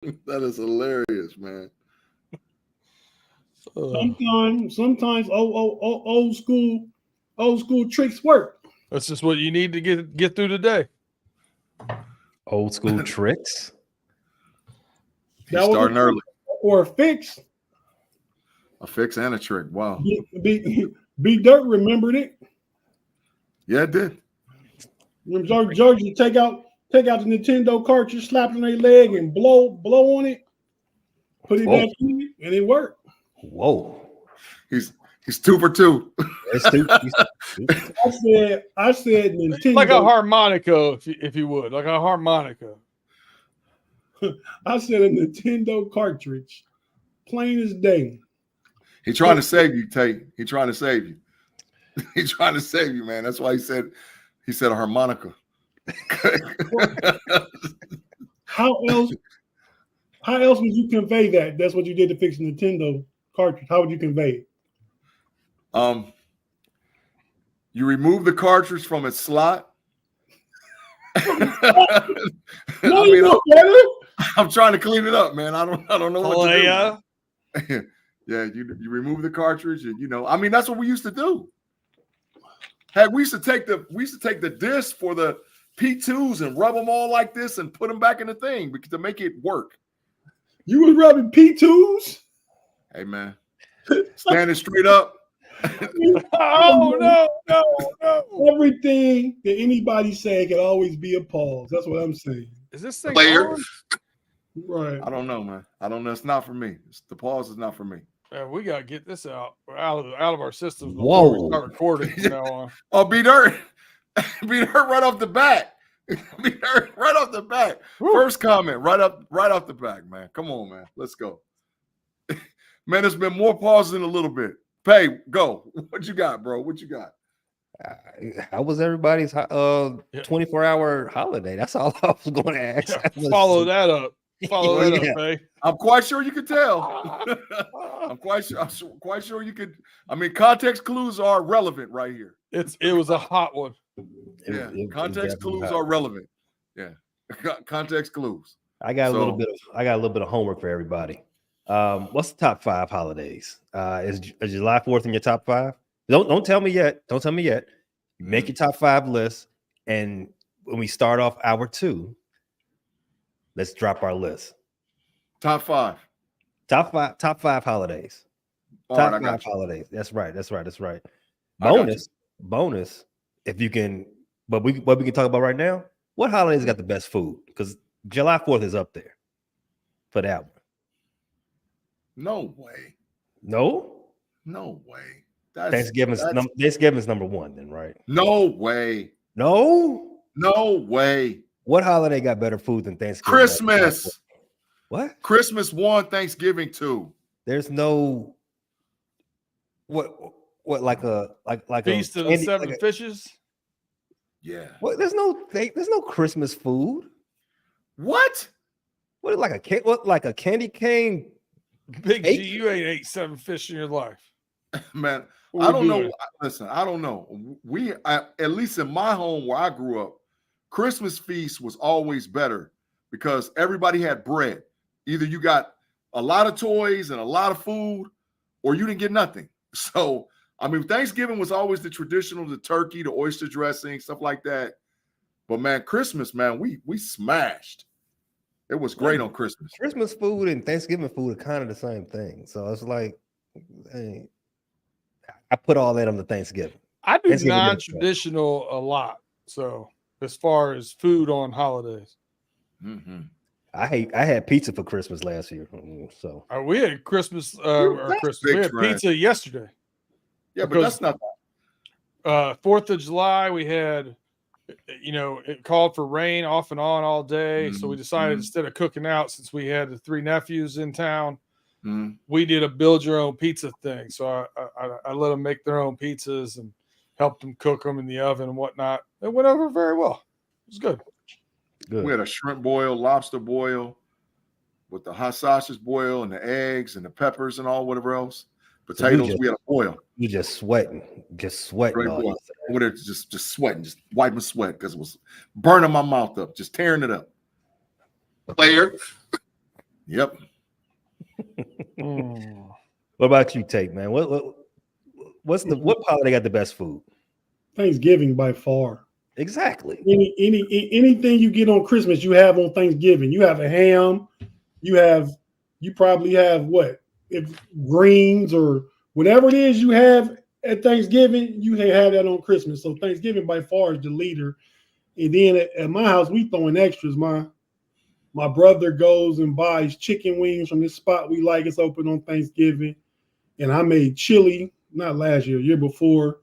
That is hilarious, man. Sometimes old school tricks work. That's just what you need to get through the day. Old school tricks. He's starting early. Or a fix. A fix and a trick. Wow. B Dirt remembered it. Yeah, it did. Remember Georgia take out the Nintendo cartridge, slap it on their leg, and blow on it, put it back in, and it worked. Whoa. He's 2 for 2. I said Nintendo. Like a harmonica, if you would, like a harmonica. I said a Nintendo cartridge, plain as day. He's trying to save you, Tate. He's trying to save you. He's trying to save you, man. That's why he said a harmonica. How else would you convey that? That's what you did to fix a Nintendo cartridge. How would you convey it? You remove the cartridge from its slot. I'm trying to clean it up, man. I don't know what to do. Yeah, you remove the cartridge, and that's what we used to do. Heck, we used to take the disc for the P2s and rub them all like this and put them back in the thing to make it work. You was rubbing P2s? Hey, man, standing straight up. Oh no! Everything that anybody say can always be a pause. That's what I'm saying. Is this thing player? Right. I don't know, man. I don't know. It's not for me. The pause is not for me. We gotta get this out of our systems before we start recording from now on. Oh, beat her right off the bat. Beat her right off the bat. Woo. First comment right off the back, man. Come on, man. Let's go. Man, there's been more pauses in a little bit. Pay, go. What you got, bro? What you got? How was everybody's 24-hour holiday? That's all I was going to ask. Yeah, follow that up. Pay. I'm quite sure you could tell. I'm quite sure you could. Context clues are relevant right here. It was a hot one. Yeah, context clues are relevant. Yeah, context clues. I got a little bit of homework for everybody. What's the top 5 holidays? Is July 4th in your top 5? Don't tell me yet. Don't tell me yet. Make your top 5 list, and when we start off hour 2, let's drop our list. Top 5 holidays. Top 5 holidays. That's right. Bonus. If you can, what we can talk about right now. What holidays got the best food? Because July 4th is up there for that one. No way. No way. Thanksgiving's number 1 then, right? No way. No way. What holiday got better food than Thanksgiving? Christmas. What? Christmas 1, Thanksgiving 2. There's no what like Feast of the Seven Fishes. Yeah. What? There's no Christmas food. What? What like a candy cane? Big G, you ain't ate 7 fish in your life, man. I don't know. Listen, I don't know. At least in my home where I grew up, Christmas feast was always better because everybody had bread. Either you got a lot of toys and a lot of food, or you didn't get nothing. So, Thanksgiving was always the traditional, the turkey, the oyster dressing, stuff like that. But man, Christmas, man, we smashed. It was great on Christmas. Christmas food and Thanksgiving food are kind of the same thing. So it's like, hey, I put all that on the Thanksgiving. I do non-traditional a lot. So as far as food on holidays, I had pizza for Christmas last year. So we had Christmas. We had pizza yesterday. Yeah, but that's not that. 4th of July, we had. It called for rain off and on all day. So we decided instead of cooking out, since we had the 3 nephews in town, we did a build your own pizza thing. So I let them make their own pizzas and helped them cook them in the oven and whatnot. It went over very well. It was good. We had a shrimp boil, lobster boil with the hot sausage boil and the eggs and the peppers and all whatever else. Potatoes, we had a boil. You just sweating. Over there, just sweating, just wiping sweat because it was burning my mouth up, just tearing it up. Player. Yep. What about you, Tate, man? What holiday got the best food? Thanksgiving by far. Exactly. Anything you get on Christmas, you have on Thanksgiving. You have a ham. You probably have what? If greens or whatever it is you have at Thanksgiving, you have that on Christmas. So Thanksgiving by far is the leader. And then at my house, we throwing extras. My brother goes and buys chicken wings from this spot we like. It's open on Thanksgiving. And I made chili, not last year, year before.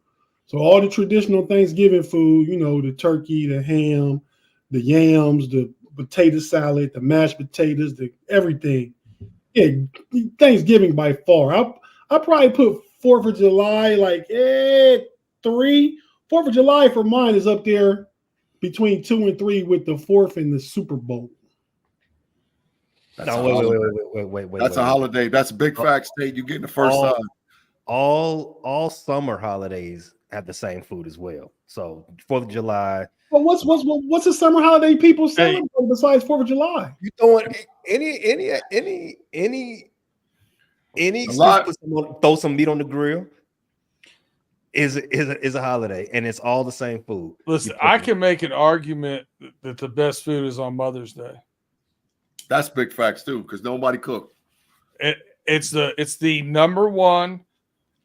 So all the traditional Thanksgiving food, the turkey, the ham, the yams, the potato salad, the mashed potatoes, the everything. Yeah, Thanksgiving by far. I probably put 4th of July like 3. 4th of July for mine is up there between 2 and 3 with the 4th and the Super Bowl. Wait. That's a holiday. That's a big fact, State. You're getting the first time. All summer holidays have the same food as well. So 4th of July. Well, what's the summer holiday people celebrate besides 4th of July? You throwing throw some meat on the grill is a holiday, and it's all the same food. Listen, I can make an argument that the best food is on Mother's Day. That's big facts too, because nobody cooked. It's the number one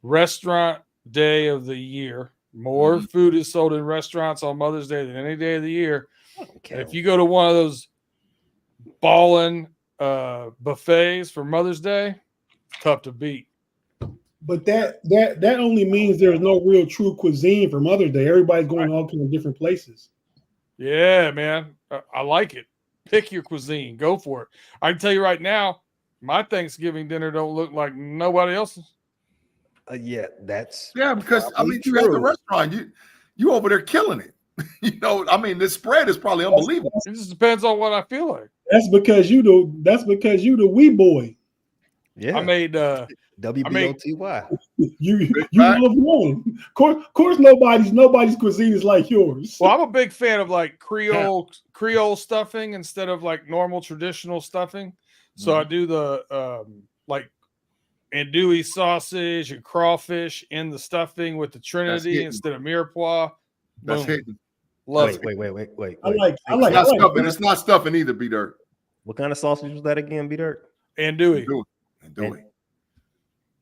restaurant day of the year. More food is sold in restaurants on Mother's Day than any day of the year. Okay. If you go to one of those ballin' buffets for Mother's Day, it's tough to beat. But that only means there's no real true cuisine for Mother's Day. Everybody's going all kinds of different places. Yeah, man. I like it. Pick your cuisine. Go for it. I can tell you right now, my Thanksgiving dinner don't look like nobody else's. Because you at the restaurant, you over there killing it. This spread is probably unbelievable. It just depends on what I feel like. That's because you the wee boy. Yeah, I made WBOTY. You love one. Of course, nobody's cuisine is like yours. Well, I'm a big fan of like Creole stuffing instead of like normal traditional stuffing. So I do the like andouille sausage and crawfish in the stuffing with the Trinity instead of mirepoix. That's hitting. Love it. Wait. I like stuffing. It's not stuffing either, B-Dirt. What kind of sausage was that again, B-Dirt? Andouille.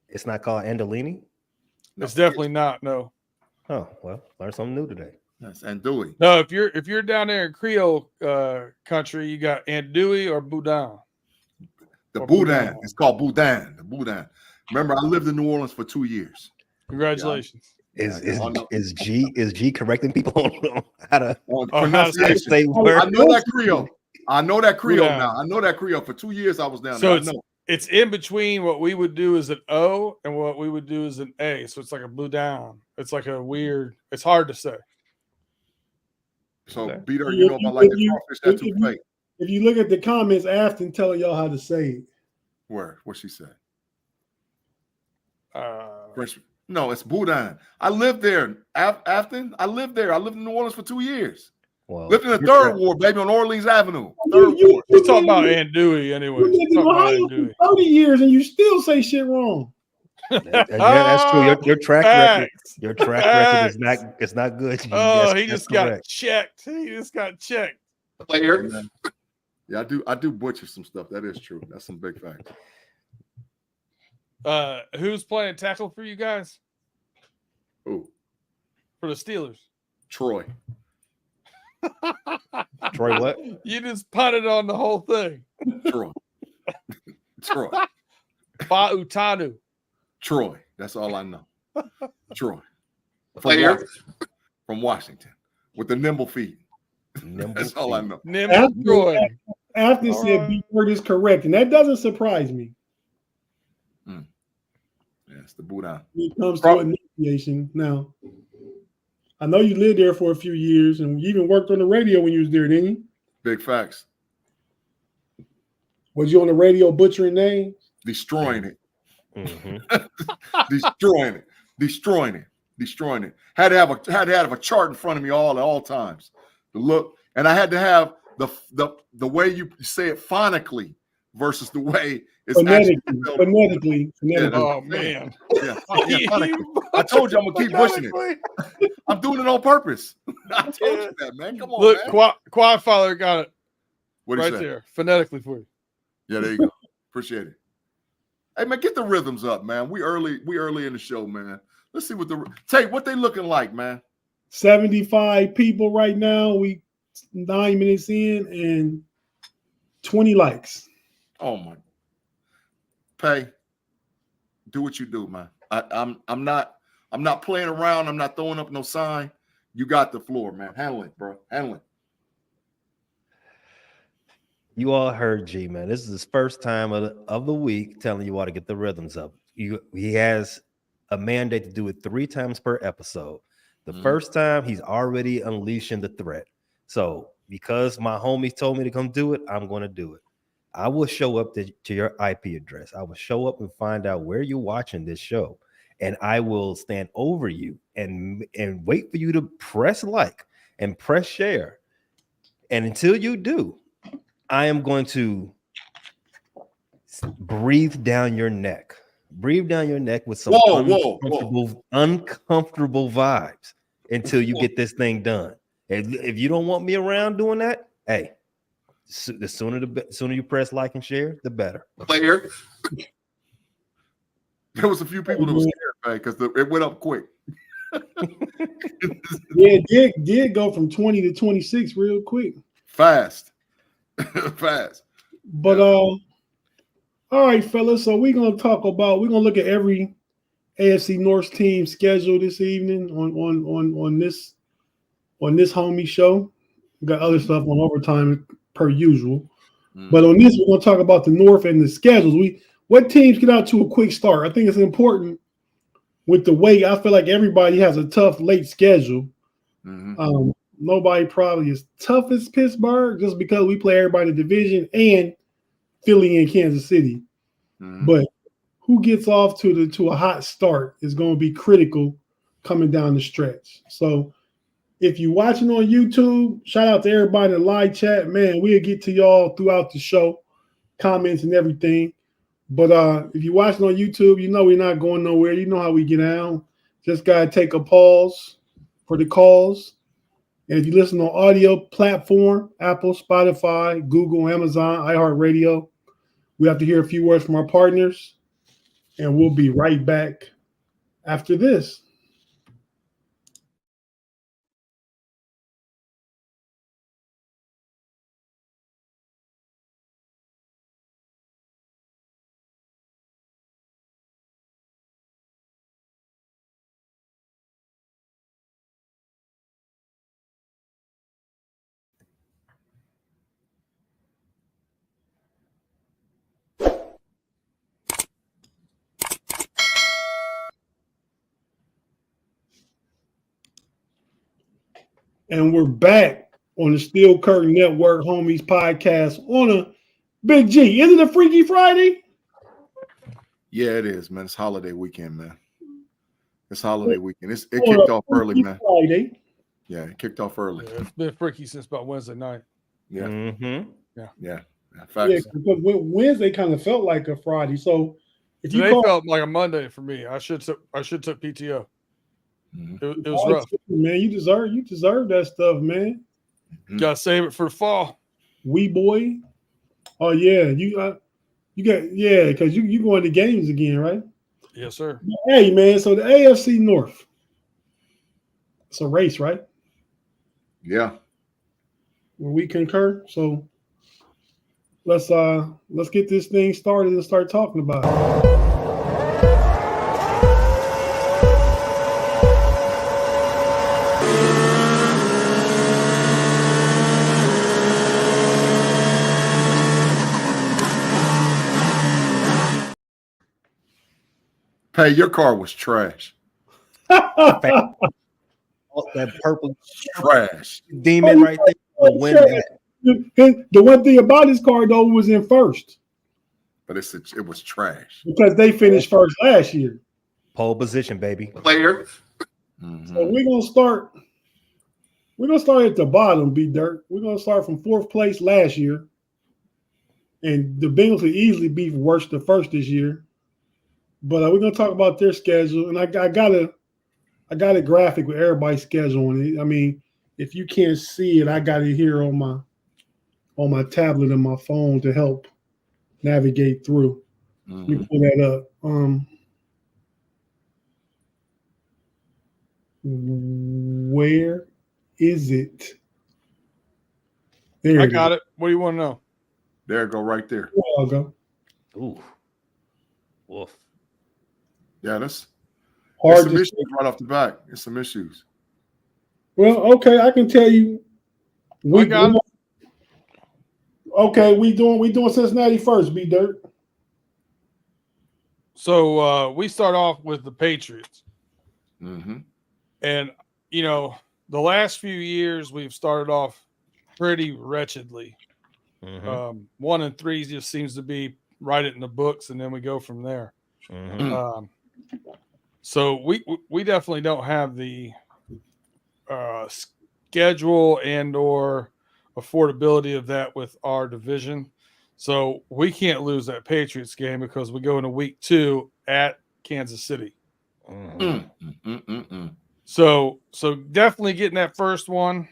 It's not called andolini? It's definitely not. No. Oh, well, learn something new today. That's andouille. No, if you're down there in Creole country, you got andouille or boudin. The boudin. It's called boudin. The boudin. Remember, I lived in New Orleans for 2 years. Congratulations. Is G correcting people on how to say words? I know that Creole. I know that Creole now. I know that Creole. For 2 years I was down there. So it's in between what we would do as an O and what we would do as an A. So it's like a boudin. It's like a weird. It's hard to say. So Peter, about like the crawfish that's too fake. If you look at the comments, Afton telling y'all how to say it. Where? What she said? No, it's boudin. I lived there. Afton, I lived there. I lived in New Orleans for 2 years. Well, lived in the third ward, baby, on Orleans Avenue. You're talking about andouille anyway. You've been in Ohio for 30 years and you still say shit wrong. That's true. Your track record is not good. He just got checked. Player. Yeah, I do butcher some stuff. That is true. That's some big fact. Who's playing tackle for you guys? Who? For the Steelers. Troy. Troy what? You just punted on the whole thing. Troy. Utanu. Troy. That's all I know. Troy. From Washington. With the nimble feet. That's all I know. Nimble Troy. After said B-word is correct, and that doesn't surprise me. Yes, the boudin. When it comes to initiation. Now, I know you lived there for a few years, and you even worked on the radio when you was there, didn't you? Big facts. Was you on the radio butchering names? Destroying it. Destroying it. Had to have a chart in front of me at all times. The look, and I had to have the way you say it phonically, versus the way it's actually spelled. Phonetically. Oh man. Yeah. I told you I'm gonna keep pushing it. I'm doing it on purpose. I told you that, man. Come on, look, man. Quiet Father got it What right there, phonetically for you. Yeah, there you go. Appreciate it. Hey man, get the rhythms up, man. We early in the show, man. Let's see what what they looking like, man. 75 people right now. We 9 minutes in and 20 likes. Oh my. Pay. Do what you do, man. I'm not playing around. I'm not throwing up no sign. You got the floor, man. Handle it, bro. Handle it. You all heard G, man. This is his first time of the week telling you all to get the rhythms up. He has a mandate to do it 3 times per episode. The first time, he's already unleashing the threat. So because my homies told me to come do it, I'm going to do it. I will show up to your IP address. I will show up and find out where you're watching this show. And I will stand over you and wait for you to press like and press share. And until you do, I am going to breathe down your neck. Breathe down your neck with some uncomfortable vibes until you get this thing done. If you don't want me around doing that, hey, the sooner you press like and share, the better. Player. There was a few people that was scared, because it went up quick. Yeah, it did go from 20 to 26 real quick. Fast. But all right, fellas. So we're gonna look at every AFC North team schedule this evening on this homie show. We got other stuff on overtime per usual. But on this, we're gonna talk about the North and the schedules. What teams get out to a quick start? I think it's important with the way I feel like everybody has a tough late schedule. Nobody probably as tough as Pittsburgh just because we play everybody in the division and Philly and Kansas City. But who gets off to a hot start is going to be critical coming down the stretch. So if you're watching on YouTube, shout out to everybody in the live chat. Man, we'll get to y'all throughout the show, comments and everything. But if you're watching on YouTube, you know we're not going nowhere. You know how we get down. Just got to take a pause for the calls. And if you listen on audio platform, Apple, Spotify, Google, Amazon, iHeartRadio, we have to hear a few words from our partners. And we'll be right back after this. And we're back on the Steel Curtain Network Homies podcast on a Big G. Isn't it a Freaky Friday? Yeah, it is, man. It's holiday weekend, man. It's holiday weekend. It kicked off early, man. Friday. Yeah, it kicked off early. Yeah, it's been freaky since about Wednesday night. Yeah. Yeah, Facts. because Wednesday kind of felt like a Friday. So if you felt like a Monday for me. I should took PTO. It was rough, man. You deserve that stuff, man. Gotta save it for the fall. Wee boy. Oh yeah, because you going to games again, right? Yes, sir. Hey man, so the AFC North. It's a race, right? Yeah. Well, we concur. So let's get this thing started and start talking about it. Hey, your car was trash. That purple trash demon right there. The one thing about his car though was in first, but it was trash because they finished first last year. Pole position, baby. Player. So we're gonna start at the bottom. B Dirt. We're gonna start from 4th place last year. And the Bengals could easily be worse than first this year. But we're gonna talk about their schedule, and I got a graphic with everybody's schedule on it. I mean, if you can't see it, I got it here on my tablet and my phone to help navigate through. Let me pull that up. Where is it? There I it got is. it. What do you want to know? There it go right there. I'll go. Ooh. Wolf. Yeah, that's Hard some to issues right off the back. It's some issues. Well, okay, I can tell you. I got it. Okay, we doing Cincinnati first, B Dirt. So we start off with the Patriots. Mm-hmm. And, you know, the last few years we've started off pretty wretchedly. 1-3 just seems to be right in the books, and then we go from there. So we definitely don't have the schedule and or affordability of that with our division. So we can't lose that Patriots game because we go into week 2 at Kansas City. So definitely getting that first one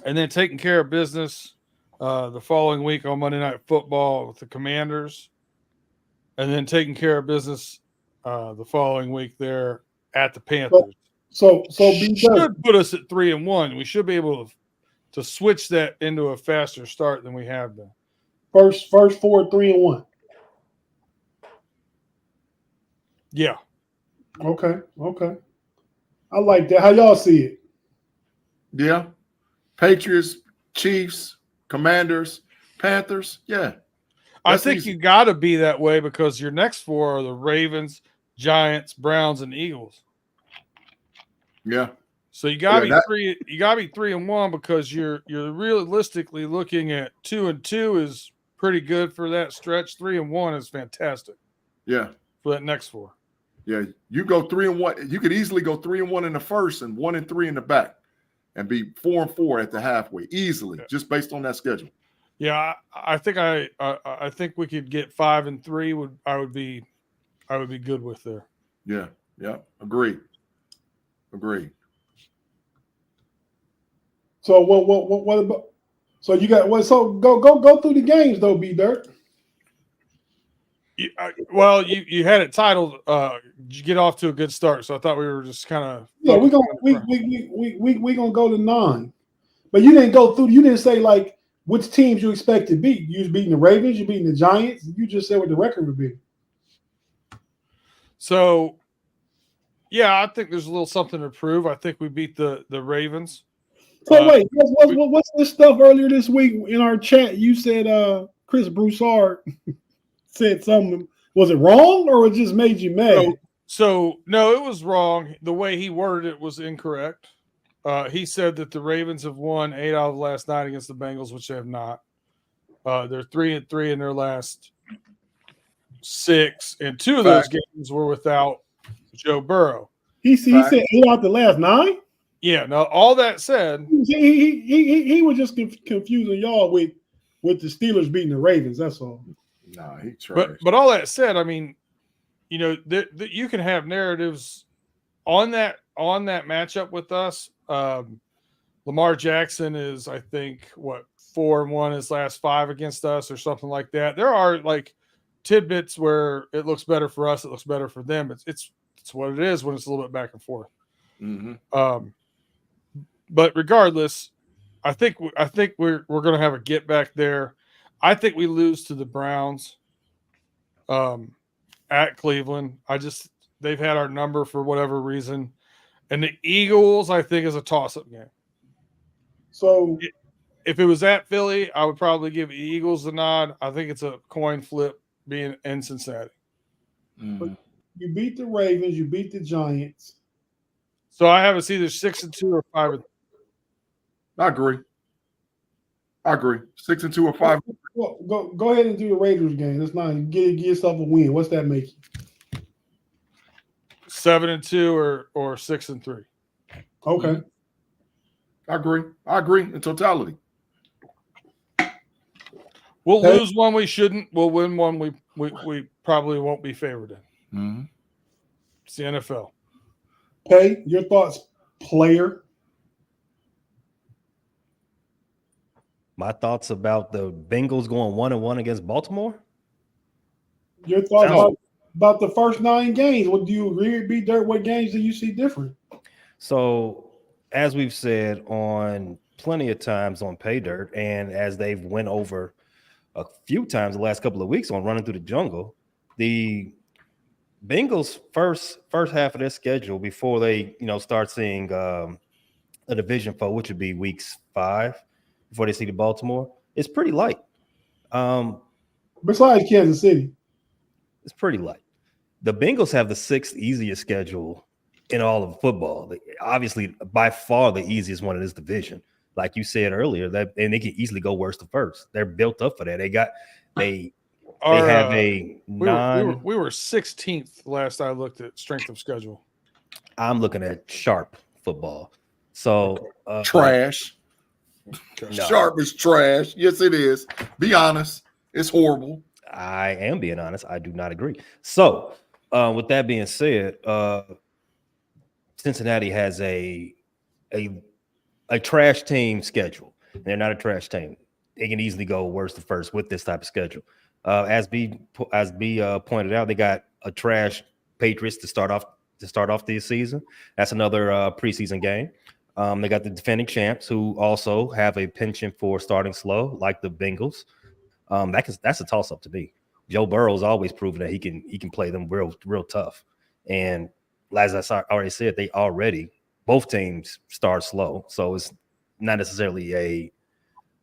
and then taking care of business the following week on Monday Night Football with the Commanders, and then taking care of business the following week there at the Panthers. So B Dirt should put us at 3-1. We should be able to switch that into a faster start than we have been. First 4 3-1. Yeah. Okay. I like that. How y'all see it? Yeah. Patriots, Chiefs, Commanders, Panthers. Yeah. I think you got to be that way because your next 4 are the Ravens, Giants, Browns, and Eagles. Yeah. So you got to be 3. You got to be 3-1 because you're realistically looking at 2-2 is pretty good for that stretch. 3-1 is fantastic. Yeah. For that next 4. Yeah. You go 3-1. You could easily go 3-1 in the first and 1-3 in the back, and be 4-4 at the halfway easily, just based on that schedule. Yeah, I think I think we could get 5-3. I would be good with there. Yeah. Agreed. So what about? So you got what? So go through the games though, B Dirt. You had it titled "You Get Off to a Good Start," so I thought we were just kind of we're gonna go to 9, but you didn't go through. You didn't say like which teams you expect to beat. You was beating the Ravens. You beating the Giants. You just said what the record would be. So, yeah, I think there's a little something to prove. I think we beat the Ravens. So wait, what's this stuff earlier this week in our chat? You said Chris Broussard said something. Was it wrong or it just made you mad? So no, it was wrong. The way he worded it was incorrect. He said that the Ravens have won 8 out of the last 9 against the Bengals, which they have not. They're 3-3 in their last 6, and 2 of those games were without Joe Burrow. He said 8 out the last 9. Yeah. Now, all that said, he was just confusing y'all with the Steelers beating the Ravens. That's all. Nah, he tried. But all that said, I mean, you know, you can have narratives on that matchup with us. Lamar Jackson is, I think, 4-1 his last 5 against us, or something like that. There are like tidbits where it looks better for us, it looks better for them. It's what it is when it's a little bit back and forth. But regardless, I think we're going to have a get back there. I think we lose to the Browns at Cleveland. They've had our number for whatever reason. And the Eagles, I think, is a toss-up game. So if it was at Philly, I would probably give the Eagles the nod. I think it's a coin flip being in Cincinnati. But you beat the Ravens, you beat the Giants. So I have us either 6-2 or 5-3. I agree. 6-2 or 5. Well, go ahead and do the Raiders game. That's not give yourself a win. What's that make you? 7-2 or 6-3. Okay. I agree in totality. We'll lose one we shouldn't. We'll win one we probably won't be favored in. Mm-hmm. It's the NFL. Pay, your thoughts, player. My thoughts about the Bengals going 1-1 against Baltimore. Your thoughts about the first 9 games. What do you agree with B-Dirt? What games do you see different? So, as we've said on plenty of times on Pay Dirt, and as they've went over a few times the last couple of weeks on Running Through the Jungle, the Bengals first half of their schedule before they start seeing a division foe, which would be weeks 5 before they see the Baltimore, it's pretty light. Besides Kansas City, it's pretty light. The Bengals have the 6th easiest schedule in all of football. Obviously, by far the easiest one in this division. Like you said earlier, and they can easily go worst to first. They're built up for that. They have a we were 16th last I looked at strength of schedule. I'm looking at sharp football. So trash. No. Sharp is trash. Yes, it is. Be honest. It's horrible. I am being honest. I do not agree. So with that being said, Cincinnati has a trash team schedule. They're not a trash team. They can easily go worst to first with this type of schedule. As B pointed out, they got a trash Patriots to start off the season. That's another preseason game. They got the defending champs who also have a penchant for starting slow, like the Bengals. That's a toss up to me. Joe Burrow's always proven that he can play them real tough. And as I already said, both teams start slow, so it's not necessarily a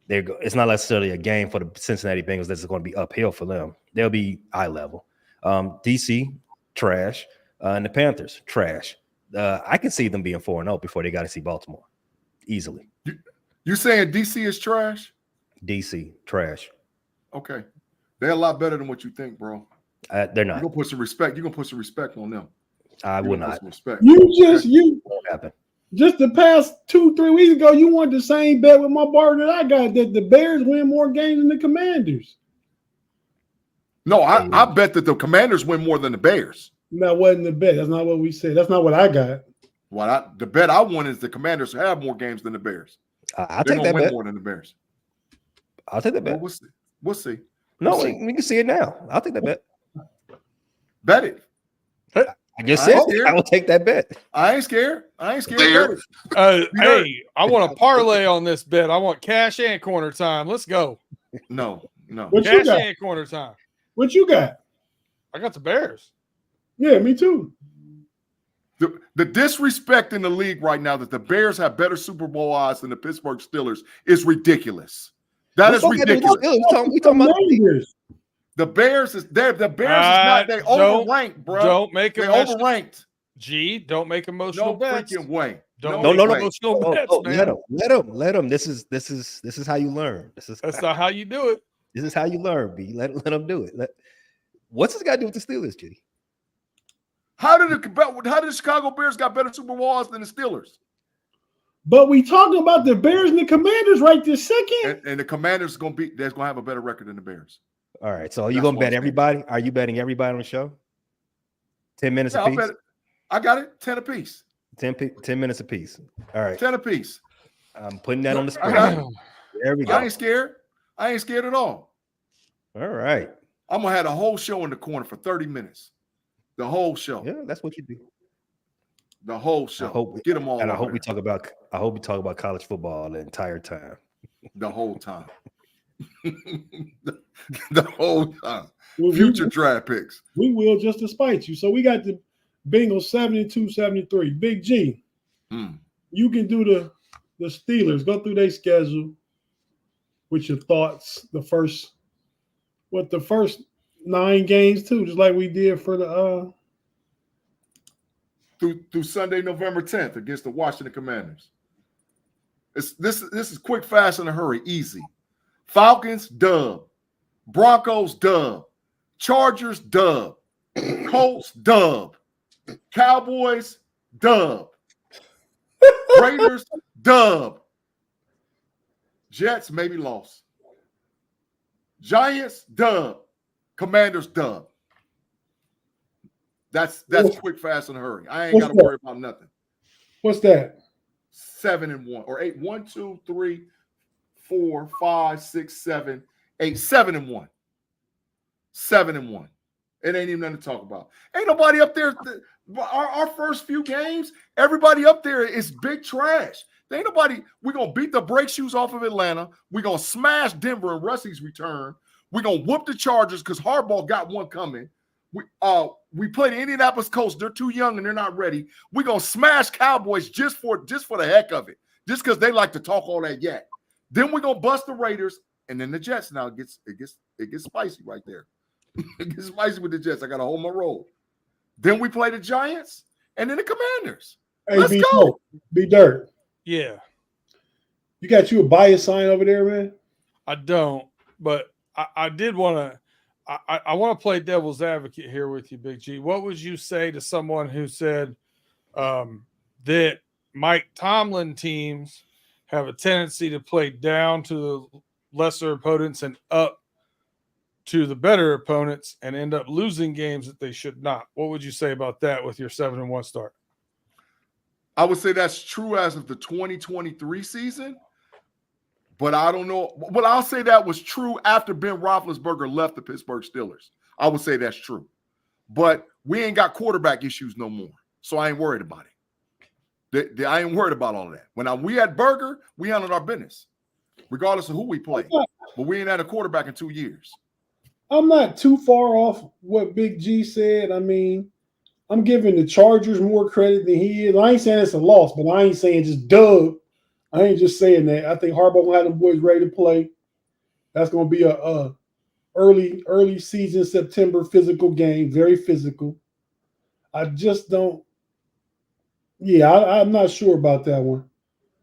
game for the Cincinnati Bengals that's going to be uphill for them. They'll be eye level. DC trash, and the Panthers trash. I can see them being 4-0 before they got to see Baltimore easily. You saying DC is trash? DC trash. Okay, they're a lot better than what you think, bro. They're not. You're gonna put some respect. You're gonna put some respect on them. I will not. Just the past 2-3 weeks ago, you wanted the same bet with my partner that I got, that the Bears win more games than the Commanders. No, I bet that the Commanders win more than the Bears. That wasn't the bet. That's not what we said. That's not what I got. The bet I won is the Commanders have more games than the Bears. I'll take that bet. More than the Bears. I'll take that bet. Well, we'll see. No, we can see it now. I'll take that bet. Bet it. I just said I will take that bet. I ain't scared. Hey, I want a parlay on this bet. I want cash and corner time. Let's go. No. What cash and corner time. What you got? I got the Bears. Yeah, me too. The disrespect in the league right now that the Bears have better Super Bowl odds than the Pittsburgh Steelers is ridiculous. That is ridiculous. We talking about the Bears. The Bears is there. The Bears is not. They overranked, bro. Don't make them. They overranked. Don't make emotional bets. No freaking way. No. Emotional bets, man. Let them. This is how you learn. That's not how you do it. This is how you learn, B. Let them do it. What's this got to do with the Steelers, Judy? How did the Chicago Bears got better Super Bowl odds than the Steelers? But we talking about the Bears and the Commanders right this second. And the Commanders going to have a better record than the Bears. All right. So are you going to bet everybody? Are you betting everybody on the show? 10 minutes apiece? I got it. 10 apiece. 10 minutes apiece. All right. 10 apiece. I'm putting that on the screen. There we go. I ain't scared at all. All right. I'm going to have the whole show in the corner for 30 minutes. The whole show. Yeah, that's what you do. The whole show. Get them all. And I hope we talk about college football the entire time. The whole time. the whole time. Future draft picks. We will, just to spite you. So we got the Bengals 72-73. Big G. You can do the Steelers. Go through their schedule with your thoughts. The first 9 games too, just like we did for the through Sunday, November 10th against the Washington Commanders. This is quick, fast, in a hurry, easy. Falcons, dub. Broncos, dub. Chargers, dub. Colts, dub. Cowboys, dub. Raiders, dub. Jets, maybe loss. Giants, dub. Commanders, dub. That's quick, fast, and hurry. I ain't got to worry about nothing. What's that? 7-1 or 8. 1, 2, 3, 4, 5, 6, 7, 8. 7-1. 7-1. It ain't even nothing to talk about. Ain't nobody up there. Our first few games, everybody up there is big trash. There ain't nobody. We're going to beat the brake shoes off of Atlanta. We're going to smash Denver in Rusty's return. We're going to whoop the Chargers because Harbaugh got one coming. We play the Indianapolis Colts. They're too young and they're not ready. We're going to smash Cowboys just for the heck of it, just because they like to talk all that yak. Then we're going to bust the Raiders, and then the Jets. Now it gets spicy right there. It gets spicy with the Jets. I got to hold my roll. Then we play the Giants and then the Commanders. Hey, Let's go. B-Dirt. Yeah. You got you a bias sign over there, man? I don't, but I did want to. I want to play devil's advocate here with you, Big G. What would you say to someone who said that Mike Tomlin teams have a tendency to play down to the lesser opponents and up to the better opponents and end up losing games that they should not? What would you say about that with your 7-1 start? I would say that's true as of the 2023 season. But I don't know. Well, I'll say that was true after Ben Roethlisberger left the Pittsburgh Steelers. I would say that's true. But we ain't got quarterback issues no more, so I ain't worried about it. I ain't worried about all of that. When we had Burger, we handled our business, regardless of who we played. But we ain't had a quarterback in 2 years. I'm not too far off what Big G said. I mean, I'm giving the Chargers more credit than he is. I ain't saying it's a loss, but I ain't saying just dub. I ain't just saying that. I think Harbaugh will have them boys ready to play. That's going to be a early season September physical game, very physical. I just don't. Yeah, I'm not sure about that one.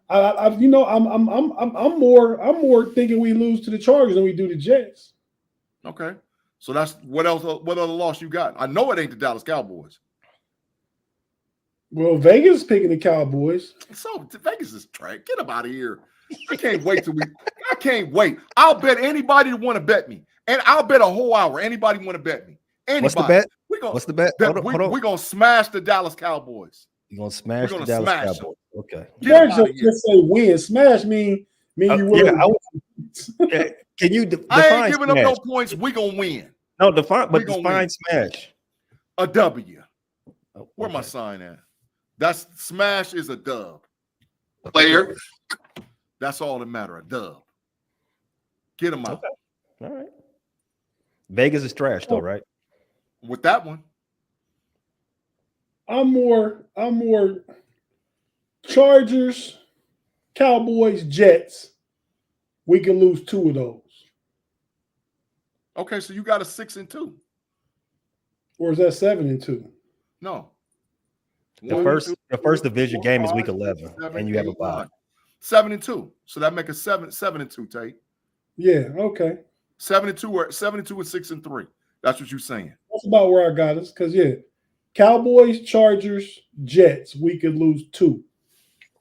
I'm more thinking we lose to the Chargers than we do the Jets. Okay, so that's what else? What other loss you got? I know it ain't the Dallas Cowboys. Well, Vegas is picking the Cowboys. So Vegas is trash. Get them out of here. I can't wait I can't wait. I'll bet anybody that want to bet me. And I'll bet a whole hour. Anybody want to bet me. Anybody. What's the bet? What's the bet? We're going to smash the Dallas Cowboys. You're going to smash the Dallas Cowboys. Them. Okay. Just say win. Smash mean you will. Yeah, can you define I ain't giving smash? up no points. We're going to win. No, define smash. A W. Oh, where my sign at? That's smash is a dub. Player. That's all that matter. A dub. Get them out. Okay. All right. Vegas is trash though, right? With that one. I'm more Chargers, Cowboys, Jets. We can lose 2 of those. Okay, so you got a 6-2. Or is that 7-2? No. The first division game is week 11, and you have a bye. 7-2. So that make a 7-2, Tate. Yeah, okay. 7-2 or 7-2 and 6-3. That's what you're saying. That's about where I got us. Because Cowboys, Chargers, Jets, we could lose 2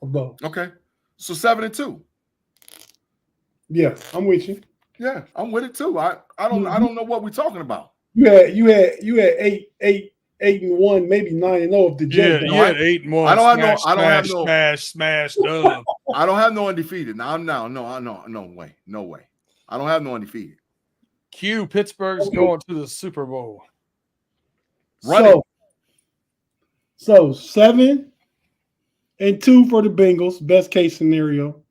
of those. Okay. So 7-2. Yeah, I'm with you. Yeah, I'm with it too. I don't know what we're talking about. You had 8-1, maybe 9-0 if the Jets. Yeah, you had 8-1. I don't have no smash dub. I don't have no undefeated. No way. I don't have no undefeated. Pittsburgh's going to the Super Bowl. So 7-2 for the Bengals, best case scenario.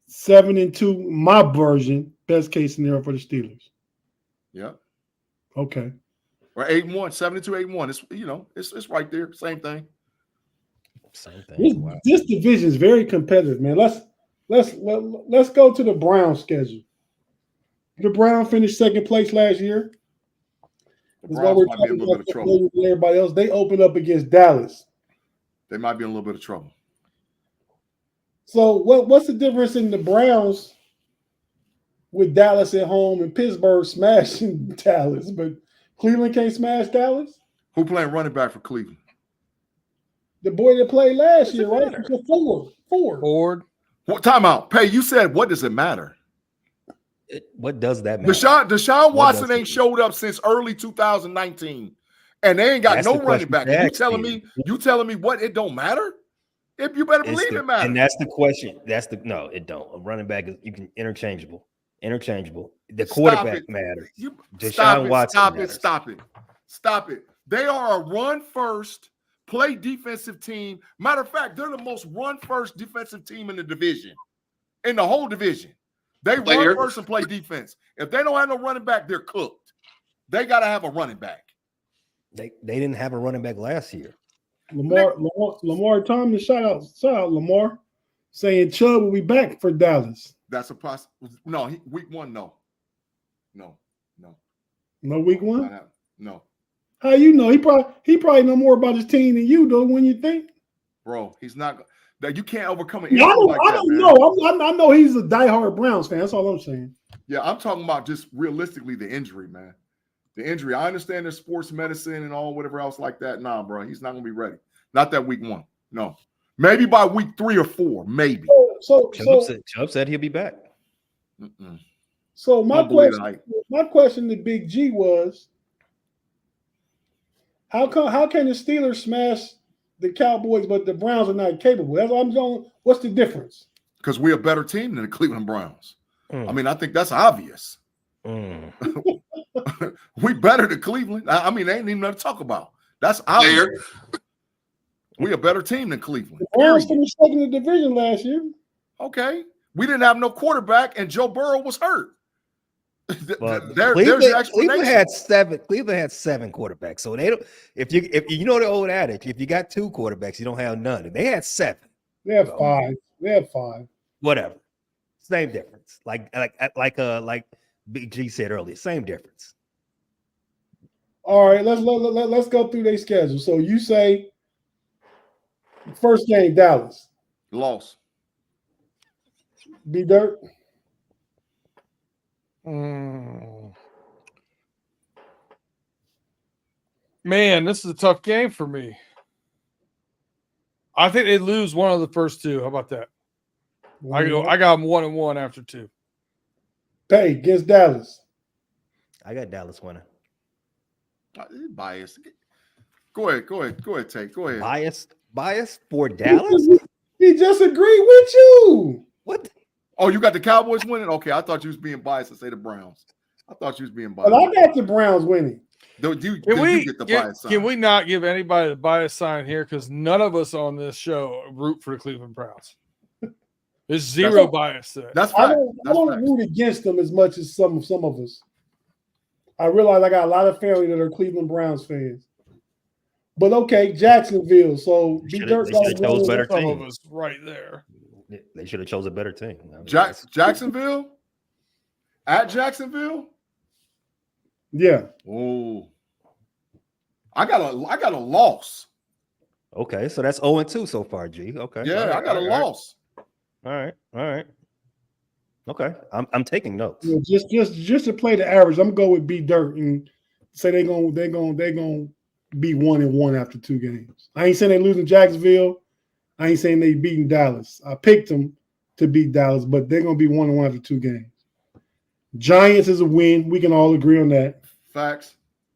7-2, my version, best case scenario for the Steelers. Yeah. Okay. Or 8-1, 7-2, 8-1. It's right there. Same thing. Same thing. Wow. This division is very competitive, man. Let's go to the Browns schedule. The Browns finished second place last year. The Browns might be in a little bit of trouble. Everybody else, they opened up against Dallas. They might be in a little bit of trouble. So what's the difference in the Browns with Dallas at home and Pittsburgh smashing Dallas, but Cleveland can't smash Dallas? Who playing running back for Cleveland? The boy that played last year, right? Ford. Ford. What timeout? Pay, you said what does it matter? What does that matter? Deshaun Watson ain't showed up since early 2019, and they ain't got no running back. And you telling me what? It don't matter? If you better believe it matters. And that's the question. No, it don't. A running back is interchangeable. The quarterback matters. Stop it. They are a run first, play defensive team. Matter of fact, they're the most run first defensive team in the division, in the whole division. They run first and play defense. If they don't have no running back, they're cooked. They got to have a running back. They didn't have a running back last year. Lamar Thomas, shout out Lamar, saying Chubb will be back for Dallas. That's a possibility. No, week 1, no. No week 1? No. How you know? He probably know more about his team than you do. When you think, bro, he's not. That you can't overcome an I don't know. I know he's a diehard Browns fan. That's all I'm saying. Yeah, I'm talking about just realistically the injury, man. The injury. I understand there's sports medicine and all whatever else like that. Nah, bro, he's not gonna be ready. Not that week 1. No, maybe by week 3 or 4, maybe. So Chubb said he'll be back. So my question to Big G was, how can the Steelers smash the Cowboys, but the Browns are not capable? That's what I'm going. What's the difference? Because we're a better team than the Cleveland Browns. I mean, I think that's obvious. We better than Cleveland. I mean, they ain't even nothing to talk about. That's obvious. We a better team than Cleveland. The Browns finished second in the division last year. Okay. We didn't have no quarterback, and Joe Burrow was hurt. Cleveland had 7 quarterbacks. So they don't. If you know the old adage, if you got 2 quarterbacks, you don't have none. They had 7. They have 5. They have 5. Whatever. Same difference. Like Big G said earlier. Same difference. All right. Let's go through their schedule. So you say first game Dallas loss. B Dirt. Man, this is a tough game for me. I think they lose one of the first 2. How about that? I got them 1-1 after 2. Pay against Dallas. I got Dallas winning. Bias. Go ahead, Tate. Go ahead. Bias for Dallas? He just agreed with you. What? Oh, you got the Cowboys winning? Okay, I thought you was being biased to say the Browns. I thought you was being biased. But I got the Browns winning. You get the bias sign? Can we not give anybody the bias sign here? Because none of us on this show root for the Cleveland Browns. There's zero bias there. That's I right. don't root against them as much as some of us. I realize I got a lot of family that are Cleveland Browns fans. But okay, Jacksonville. So they should have chose better team. Some of us right there. They should have chose a better team. Jacksonville? At Jacksonville? Yeah. Oh. I got a loss. Okay, so that's 0-2 so far, G. Okay. Yeah, right, I got a loss. All right. Okay. I'm taking notes. Yeah, just to play the average, I'm gonna go with B Dirt and say they're gonna be 1-1 after 2 games. I ain't saying they losing Jacksonville. I ain't saying they beating Dallas. I picked them to beat Dallas, but they're gonna be 1-1 after 2 games. Giants is a win. We can all agree on that. Facts.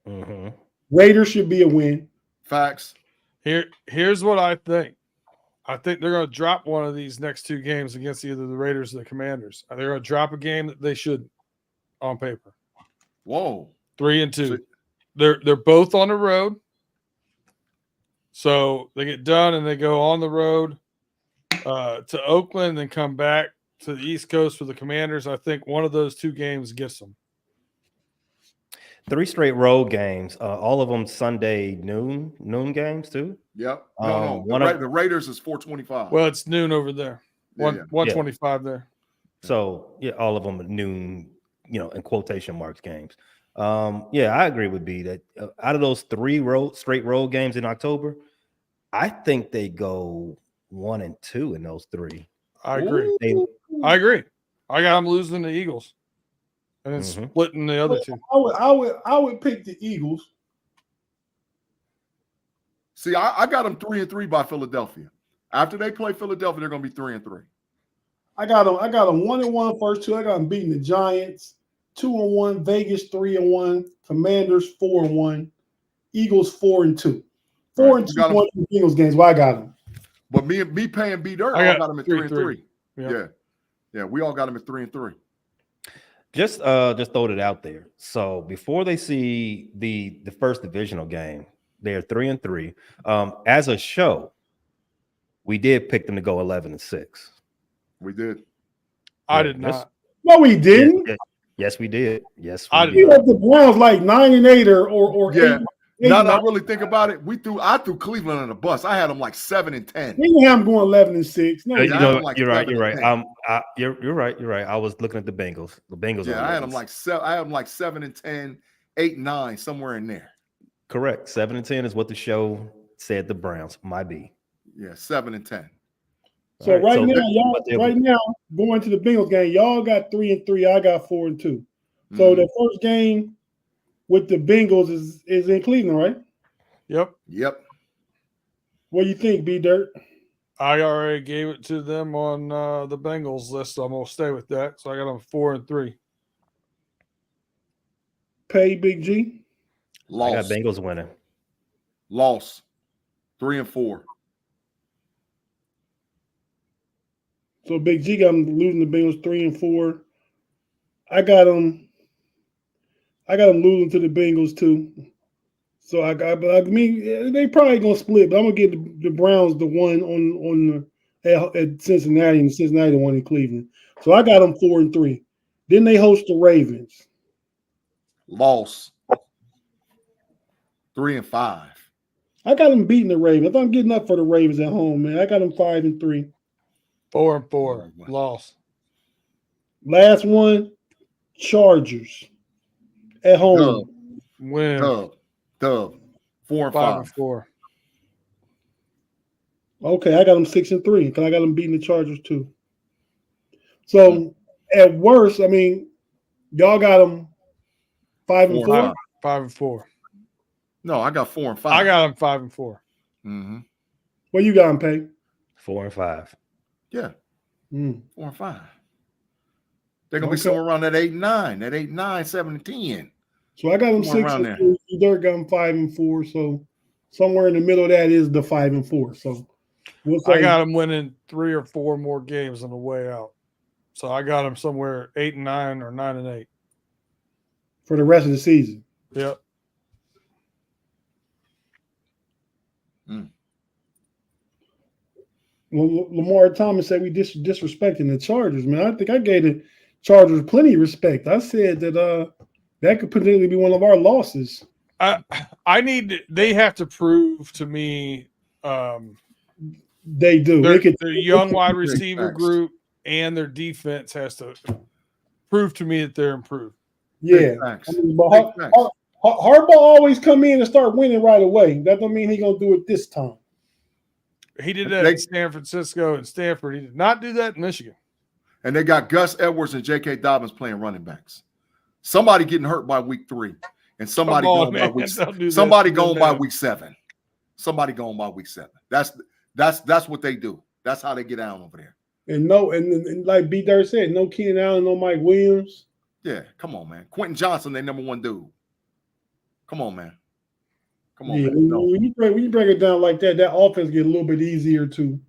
Mm-hmm. Raiders should be a win. Facts. Here's what I think. I think they're going to drop one of these next 2 games against either the Raiders or the Commanders. They're going to drop a game that they should on paper. Whoa. 3-2. They're both on the road. So they get done and they go on the road to Oakland and then come back to the East Coast for the Commanders. I think one of those 2 games gets them. 3 straight road games, all of them Sunday noon games too. Yep. The Raiders is 4:25. Well, it's noon over there. 1:25 there. So yeah, all of them noon, in quotation marks games. I agree with B that out of those 3 straight road games in October, I think they go 1-2 in those 3. I agree. I got them losing the Eagles. And then splitting the other 2. I would pick the Eagles. See, I got them 3-3 by Philadelphia. After they play Philadelphia, they're going to be 3-3. I got them 1-1 first two. I got them beating the Giants 2-1, Vegas 3-1, Commanders 4-1, Eagles 4-2. 4-2 going to the Eagles games. Well, I got them. But me paying B Dirt, I got them at 3-3. Yeah, we all got them at 3-3. Just throwed it out there. So before they see the first divisional game, they're 3-3. As a show, we did pick them to go 11-6. We did. I did not. No, we didn't. Yes, we did. Yes, I we did. Had the Browns like 9-8 or yeah. 8. Now that I really think about it, I threw Cleveland on the bus. I had them like 7-10. We didn't have them going 11-6. No, you're right. You're right. You're right. I was looking at the Bengals. The Bengals. Yeah, I had them like 7-10, 8-9, somewhere in there. Correct. 7-10 is what the show said. The Browns might be. Yeah, 7-10. So right now, going to the Bengals game, y'all got 3-3. I got 4-2. So the first game with the Bengals is in Cleveland, right? Yep. What do you think, B Dirt? I already gave it to them on the Bengals list, so I'm gonna stay with that. So I got them 4-3. Pay Big G. Loss. I got Bengals winning. Loss. 3-4. So Big G got them losing the Bengals 3-4. I got them losing to the Bengals too. So I mean they probably gonna split, but I'm gonna get the Browns the one on at Cincinnati and Cincinnati the one in Cleveland. So I got them 4-3. Then they host the Ravens. Loss. 3-5. I got them beating the Ravens. I'm getting up for the Ravens at home, man. I got them 5-3. 4-4. Loss. Last one, Chargers at home. Win. Dub. 4-5. Okay, I got them 6-3 because I got them beating the Chargers too. So at worst, I mean, y'all got them 5-4. 5-4. No, I got 4-5. I got them 5-4. Mm-hmm. What you got them, Pay? 4-5. Yeah. 4-5. They're gonna be somewhere around that 8-9, 7-10. So I got them 6-3. Dirt got them 5-4. So somewhere in the middle of that is the 5-4. So I got them winning 3 or 4 more games on the way out. So I got them somewhere 8-9 or 9-8 for the rest of the season. Yep. Well, Lamar Thomas said we disrespecting the Chargers, man. I think I gave the Chargers plenty of respect. I said that that could potentially be one of our losses. They have to prove to me they do. Their young wide receiver group and their defense has to prove to me that they're improved. Yeah. I mean, but Harbaugh always come in and start winning right away. That don't mean he's gonna do it this time. He did that in San Francisco and Stanford. He did not do that in Michigan. And they got Gus Edwards and J.K. Dobbins playing running backs. Somebody getting hurt by week 3, and somebody going by week 7. Somebody going by week 7. Somebody going by week 7. That's what they do. That's how they get down over there. And like B. Dirt said, no Keenan Allen, no Mike Williams. Yeah, come on, man. Quentin Johnson, they number 1 dude. Come on, man. Come on, yeah, man. No. When you break it down like that, that offense get a little bit easier too.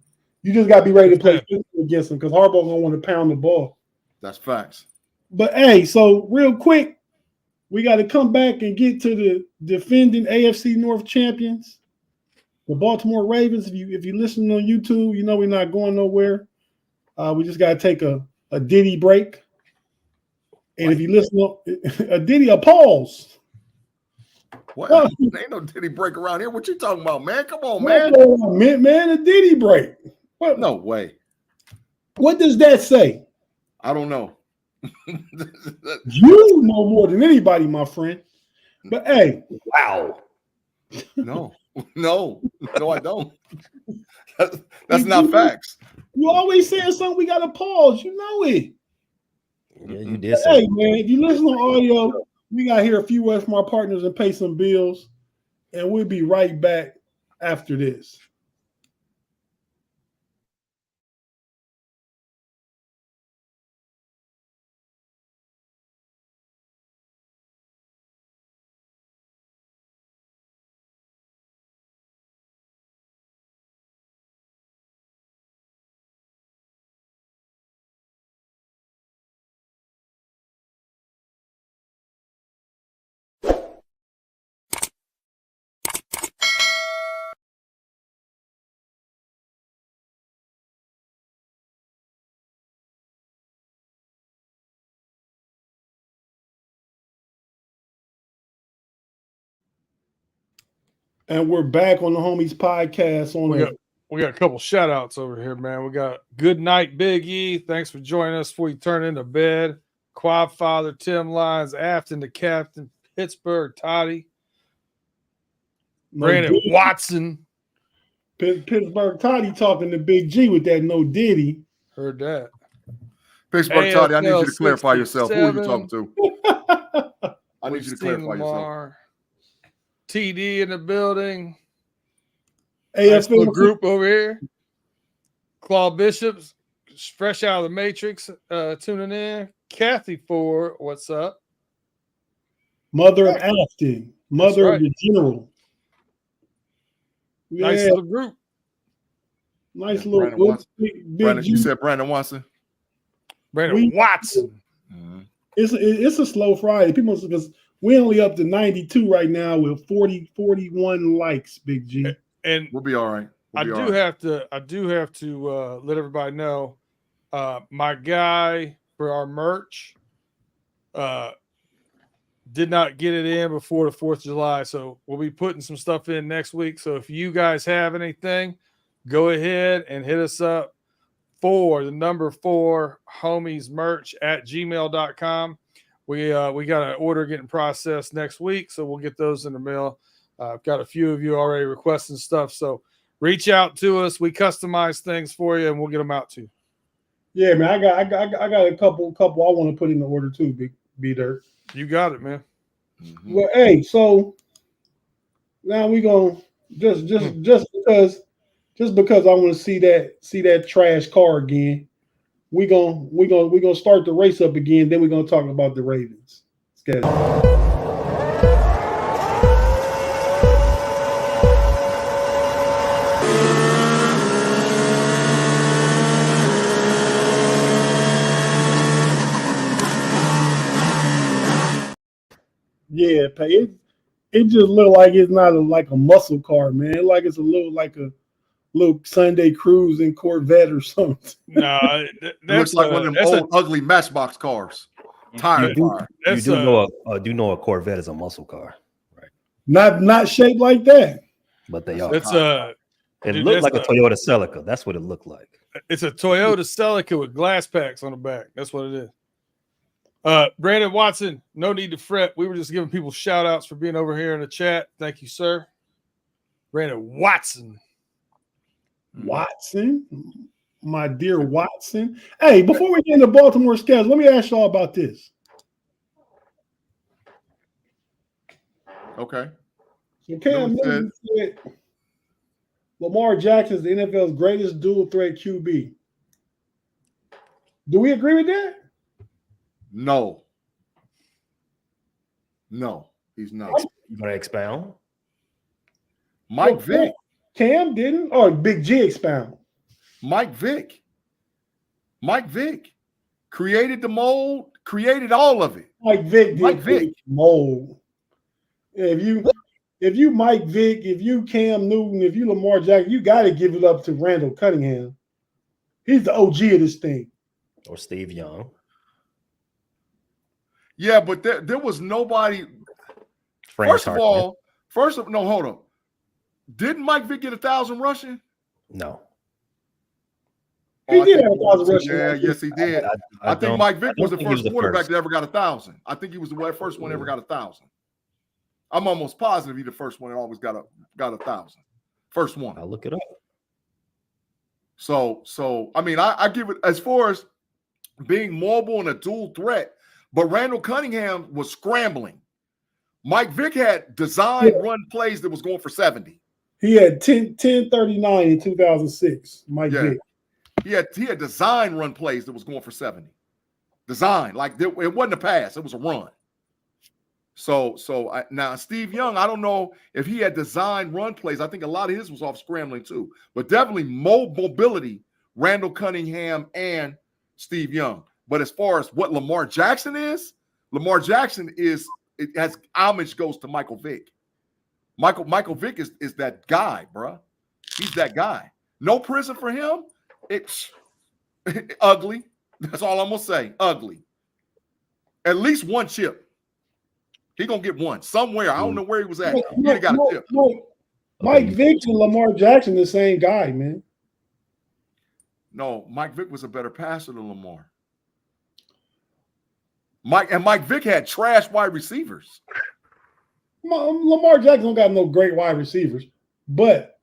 You just got to be ready to play against them because Harbaugh gonna want to pound the ball. That's facts. But hey, so real quick, we got to come back and get to the defending AFC North champions, the Baltimore Ravens. If you listen on YouTube, you know we're not going nowhere. We just got to take a Diddy break. And if you listen to a pause. What? Ain't no Diddy break around here. What you talking about, man? Come on, man. Man, a Diddy break. What? No way. What does that say? I don't know. You know more than anybody, my friend. But hey. Wow. No, I don't. That's not facts. You always saying something, we got to pause. You know it. Yeah, you did. Hey, man, if you listen to audio, we got to hear a few words from our partners and pay some bills. And we'll be right back after this. And we're back on the Homies podcast. We got a couple shout outs over here, man. We got Good Night Big E. Thanks for joining us before you turn into bed. Quad Father Tim Lyons, Afton the Captain, Pittsburgh Toddy, Brandon Watson. Pittsburgh Toddy talking to Big G with that no Diddy. Heard that. Pittsburgh Toddy, I need you to clarify yourself. Who are you talking to? I need you to clarify yourself. TD in the building. AFC group over here. Claw Bishops, fresh out of the Matrix, tuning in. Kathy Ford, what's up? Mother of Afton, mother of the general. Nice little group. Nice little group. Brandon, you said Brandon Watson. Brandon Watson. Mm-hmm. It's a slow Friday. People, because we're only up to 92 right now with 41 likes, Big G. And we'll be all right. I do have to let everybody know my guy for our merch did not get it in before the 4th of July. So we'll be putting some stuff in next week. So if you guys have anything, go ahead and hit us up for the number 4 homies merch at gmail.com. We got an order getting processed next week, so we'll get those in the mail. I've got a few of you already requesting stuff, so reach out to us. We customize things for you, and we'll get them out to you. Yeah, man, I got a couple I want to put in the order too, B Dirt. You got it, man. Mm-hmm. Well, hey, so now we gonna just because I want to see that trash car again. We gonna start the race up again. Then we're gonna talk about the Ravens schedule. Yeah, it just look like it's not like a muscle car, man. Like it's a little Sunday cruising Corvette or something. No, it looks like one of them old ugly Matchbox cars. Tire fire. You do know a Corvette is a muscle car, right? Not shaped like that, but they are. It looked like a Toyota Celica. That's what it looked like. It's a Toyota Celica with glass packs on the back. That's what it is. Brandon Watson, no need to fret. We were just giving people shout outs for being over here in the chat. Thank you, sir. Brandon Watson. Watson, my dear Watson. Hey, before we get into Baltimore schedule, let me ask y'all about this. Okay. So Cam Newton said Lamar Jackson is the NFL's greatest dual threat QB. Do we agree with that? No, he's not. You gonna expound? Mike Vick. Cam didn't, or Big G expound. Mike Vick created the mold, created all of it. Mike Vick mold. If you Mike Vick, if you Cam Newton, if you Lamar Jackson, you got to give it up to Randall Cunningham. He's the OG of this thing. Or Steve Young. Yeah, but there was nobody. Hold on. Didn't Mike Vick get 1,000 rushing? No. He did have 1,000 rushing. Yeah, yes, he did. I think Mike Vick was the first quarterback that ever got 1,000. I think he was the first one that ever got 1,000. I'm almost positive he's the first one that always got 1,000. First one. I'll look it up. So I mean, I give it as far as being mobile and a dual threat, but Randall Cunningham was scrambling. Mike Vick had designed run plays that was going for 70. He had 1039 in 2006. Mike Vick. He had design run plays that was going for 70. Design, like it wasn't a pass, it was a run. So now Steve Young, I don't know if he had design run plays. I think a lot of his was off scrambling too, but definitely mobility, Randall Cunningham and Steve Young. But as far as what Lamar Jackson is it has homage goes to Michael Vick. Michael Vick is that guy, bro. He's that guy. No prison for him. It's ugly. That's all I'm gonna say. Ugly. At least one chip. He gonna get one somewhere. I don't know where he was at. He got a chip. Mike Vick and Lamar Jackson, the same guy, man. No, Mike Vick was a better passer than Lamar. Mike Vick had trash wide receivers. Lamar Jackson don't got no great wide receivers, but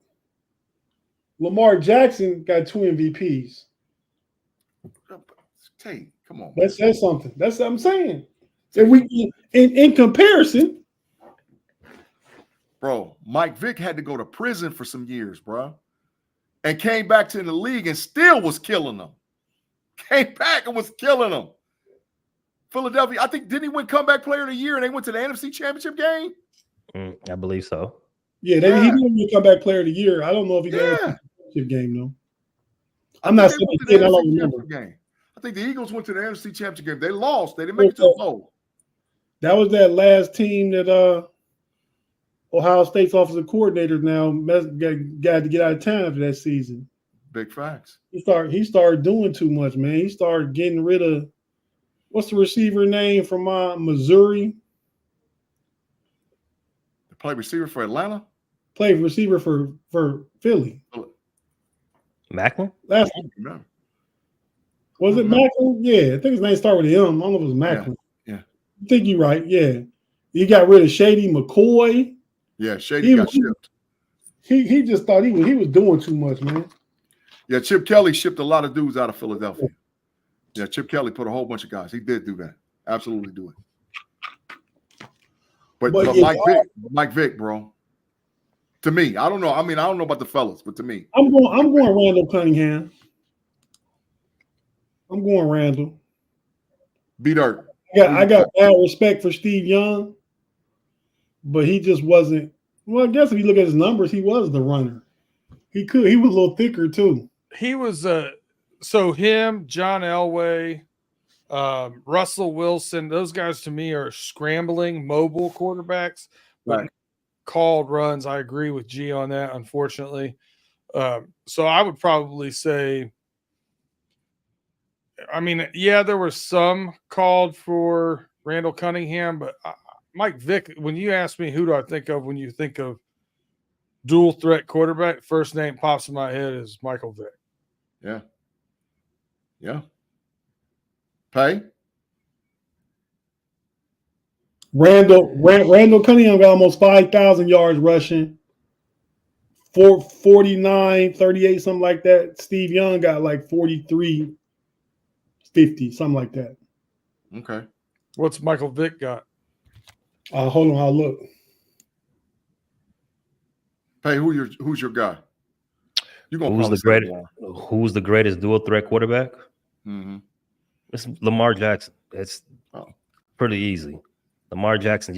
Lamar Jackson got 2 MVPs. Tate, come on. That's something. That's what I'm saying. If we in comparison, bro, Mike Vick had to go to prison for some years, bro, and came back to the league and still was killing them. Came back and was killing them. Philadelphia, I think, didn't he win comeback player of the year and they went to the NFC Championship game? I believe so. Yeah, he didn't win comeback player of the year. I don't know if he got a championship game though. I'm not saying I don't remember. Game. I think the Eagles went to the NFC Championship game. They lost. They didn't make it to the bowl. That was that last team that Ohio State's offensive coordinator now got to get out of town after that season. Big facts. He started doing too much, man. He started getting rid of what's the receiver name from Missouri? Play receiver for Atlanta? Played receiver for Philly. Macklin? Was it Macklin? Yeah, I think his name started with M. I don't know if it was Macklin. Yeah. I think you're right. Yeah. He got rid of Shady McCoy. Yeah, Shady got shipped. He just thought he was doing too much, man. Yeah, Chip Kelly shipped a lot of dudes out of Philadelphia. Yeah, Chip Kelly put a whole bunch of guys. He did do that. Absolutely do it. But Mike Vick, bro. To me, I don't know. I mean, I don't know about the fellas, but to me, I'm going Randall Cunningham. I'm going Randall. B Dirt. I got bad respect for Steve Young, but he just wasn't. Well, I guess if you look at his numbers, he was the runner. He was a little thicker too. He was so him, John Elway, Russell Wilson, those guys to me are scrambling mobile quarterbacks. Right. Called runs. I agree with G on that, unfortunately. So I would probably say, I mean, yeah, there were some called for Randall Cunningham, but Mike Vick, when you ask me who do I think of when you think of dual threat quarterback, first name pops in my head is Michael Vick. Yeah. Yeah. Pay? Randall Cunningham got almost 5,000 yards rushing. 49, 38, something like that. Steve Young got like 43, 50, something like that. Okay. What's Michael Vick got? Hold on, I'll look. Hey, who's your guy? Who's the greatest dual threat quarterback? Mm-hmm. It's Lamar Jackson. It's pretty easy. Lamar Jackson,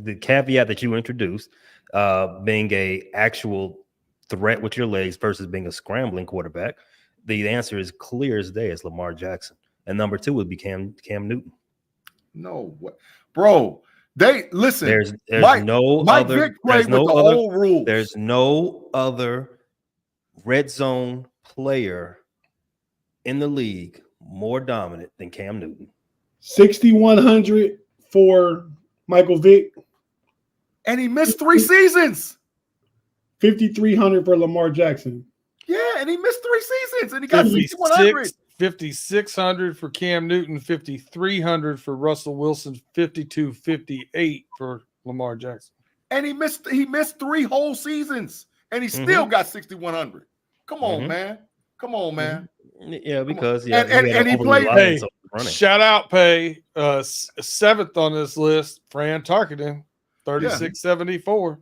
the caveat that you introduced, being a actual threat with your legs versus being a scrambling quarterback, the answer is clear as day. It's Lamar Jackson. And number 2 would be Cam Newton. No, what, bro? They listen. There's no other red zone player in the league more dominant than Cam Newton. 6,100 for Michael Vick. And he missed 3 seasons. 5,300 for Lamar Jackson. Yeah, and he missed 3 seasons, and he got 6,100. 5,600 for Cam Newton, 5,300 for Russell Wilson, 5,258 for Lamar Jackson. And he missed 3 whole seasons, and he still got 6,100. Come on, man. Come on, man. Yeah, because and he played. Hey, shout out, Pay 7th on this list. Fran Tarkenton, 3674.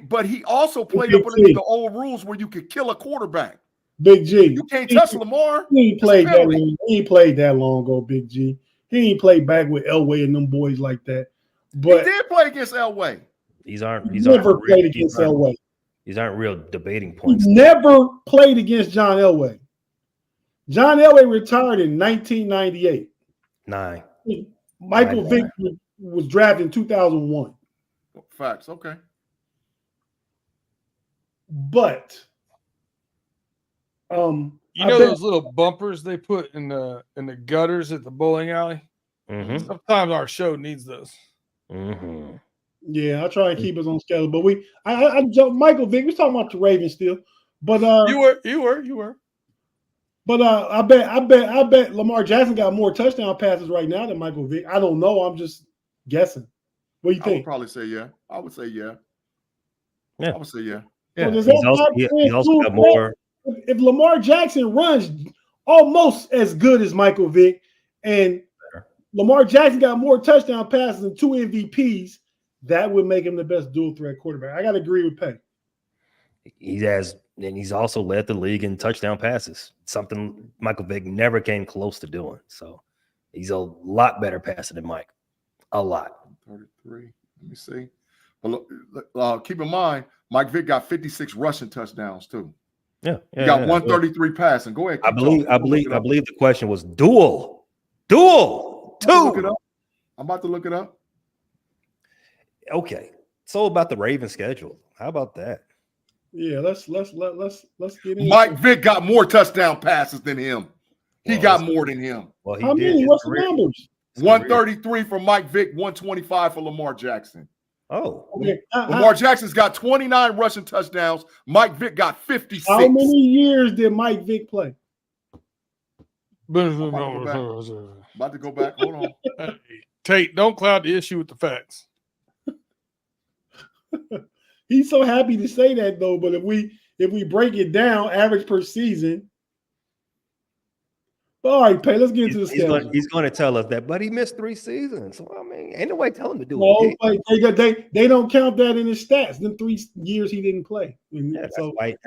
But he also played up underneath the old rules where you could kill a quarterback. Big G. You can't touch Lamar. He ain't played that long ago, Big G. He ain't played back with Elway and them boys like that. But he did play against Elway. These aren't Elway. These aren't real debating points. He never played against John Elway. John Elway retired in 1998. Michael Vick was drafted in 2001. Facts. Okay. But those little bumpers they put in the gutters at the bowling alley? Mm-hmm. Sometimes our show needs those. Mm-hmm. Yeah, I try and keep us on schedule, but I jumped Michael Vick. We're talking about the Ravens still, but you were. But I bet Lamar Jackson got more touchdown passes right now than Michael Vick. I don't know. I'm just guessing. What do you I would think? probably say yeah. I would say yeah. Yeah. I would say yeah. So Yeah. does He's also got more. If Lamar Jackson runs almost as good as Michael Vick, and Lamar Jackson got more touchdown passes and 2 MVPs, that would make him the best dual threat quarterback. I got to agree with Pay. And he's also led the league in touchdown passes, something Michael Vick never came close to doing. So he's a lot better passer than Mike. A lot. 33. Let me see. But keep in mind, Mike Vick got 56 rushing touchdowns too. Yeah. He got 133 passing. Go ahead. I believe the question was dual. Two. I'm about to look it up. Okay. So about the Ravens schedule. How about that? Yeah, let's get in. Mike Vick got more touchdown passes than him. He got more than him. Well, how many? What's the numbers? 133 for Mike Vick, 125 for Lamar Jackson. Oh, okay. Lamar Jackson's got 29 rushing touchdowns. Mike Vick got 56. How many years did Mike Vick play? About to go back. Hold on. Hey, Tate, don't cloud the issue with the facts. He's so happy to say that though, but if we break it down, average per season. All right, Pay, let's get into the schedule. He's going to tell us that, but he missed 3 seasons. So I mean, ain't nobody telling him to do it. Like, they don't count that in his stats. Them 3 years he didn't play. Yeah, that's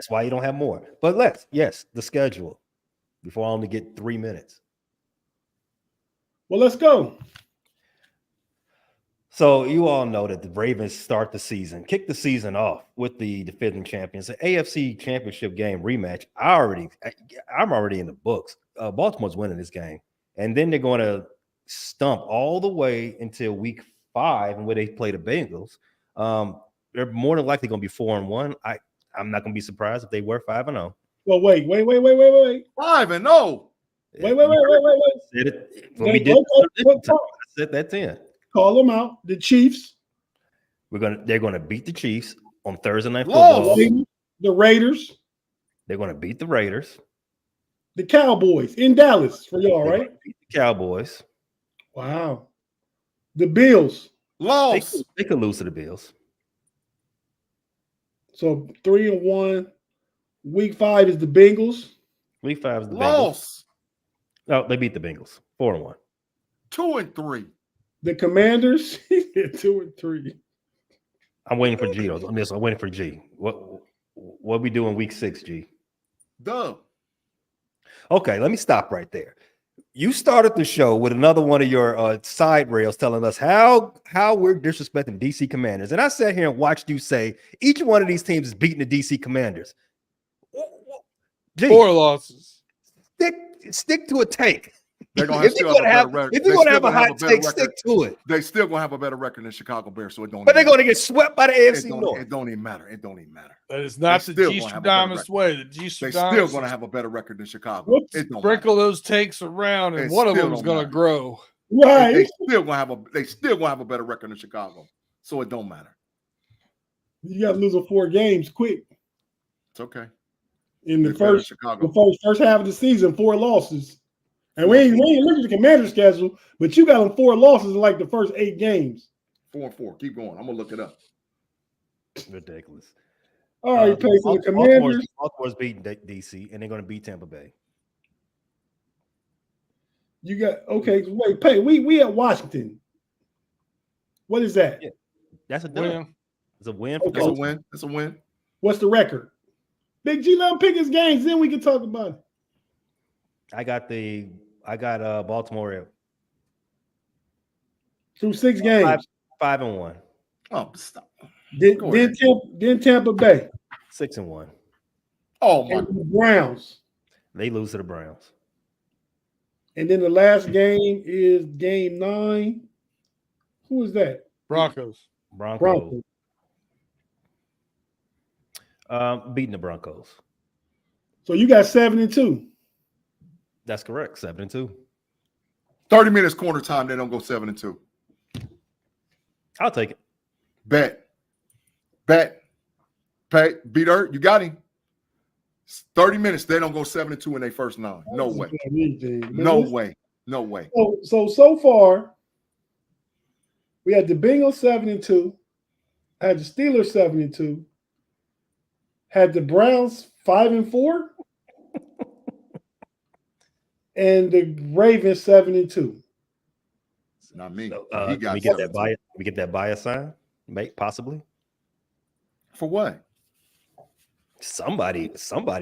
why you don't have more. But the schedule before I only get 3 minutes. Well, let's go. So you all know that the Ravens kick the season off with the defending champions. The AFC Championship game rematch. I'm already in the books. Baltimore's winning this game, and then they're going to stump all the way until week 5, where they play the Bengals. They're more than likely going to be 4-1. I'm not going to be surprised if they were 5-0. Well, wait. 5-0. Wait. Said that's in. Call them out. The Chiefs. They're gonna beat the Chiefs on Thursday Night Football. The Raiders. They're gonna beat the Raiders. The Cowboys in Dallas for y'all, right? Beat the Cowboys. Wow. The Bills. Lost. They could lose to the Bills. So 3-1. Week 5 is the Bengals. Week 5 is the Lost. Bengals. No, they beat the Bengals. 4-1. 2-3. The Commanders. 2-3. I'm waiting for G. I'm waiting for G. What we do in week 6, G? Duh. Okay, let me stop right there. You started the show with another one of your side rails telling us how we're disrespecting DC Commanders. And I sat here and watched you say each one of these teams is beating the DC Commanders. G, 4 losses. Stick to a take. They're gonna have, if you're gonna have a hot take, stick to it. They still gonna have a better record than Chicago Bears, so it don't. But they're gonna get swept by the AFC North. It don't even matter. That is not the G Stradamus way. The G They're still gonna have a better record than Chicago. Sprinkle those takes around, and one of them is gonna grow. Right. They still gonna have a better record than Chicago, so it don't matter. You got to lose 4 games quick. It's okay. In the first half of the season, 4 losses. And we ain't looking at the Commander schedule, but you got them 4 losses in like the first 8 games. 4-4. Keep going. I'm gonna look it up. Ridiculous. All right, Pay for the Commanders. Baltimore's beating DC, and they're going to beat Tampa Bay. You got wait, Pay. We at Washington. What is that? Yeah, that's a win. It's a win. That's a win. That's a win. What's the record? Big G, let him pick his games, then we can talk about it. I got Baltimore through 6 games. 5-1. Oh, stop. Then Tampa Bay 6-1. Oh my! The Browns. They lose to the Browns. And then the last game is game 9. Who is that? Broncos. Beating the Broncos. So you got 7-2. That's correct. 7-2. 30 minutes corner time. They don't go 7-2. I'll take it. Bet. Pay. Beat Earth. You got him. 30 minutes. They don't go 7-2 in their first 9. No way. No way. No way. So far, we had the Bengals 7-2, had the Steelers 7-2, had the Browns 5-4, and the Ravens 7-2. Not me. So, He got we get that bias. We get that bias sign, mate. Possibly for what? Somebody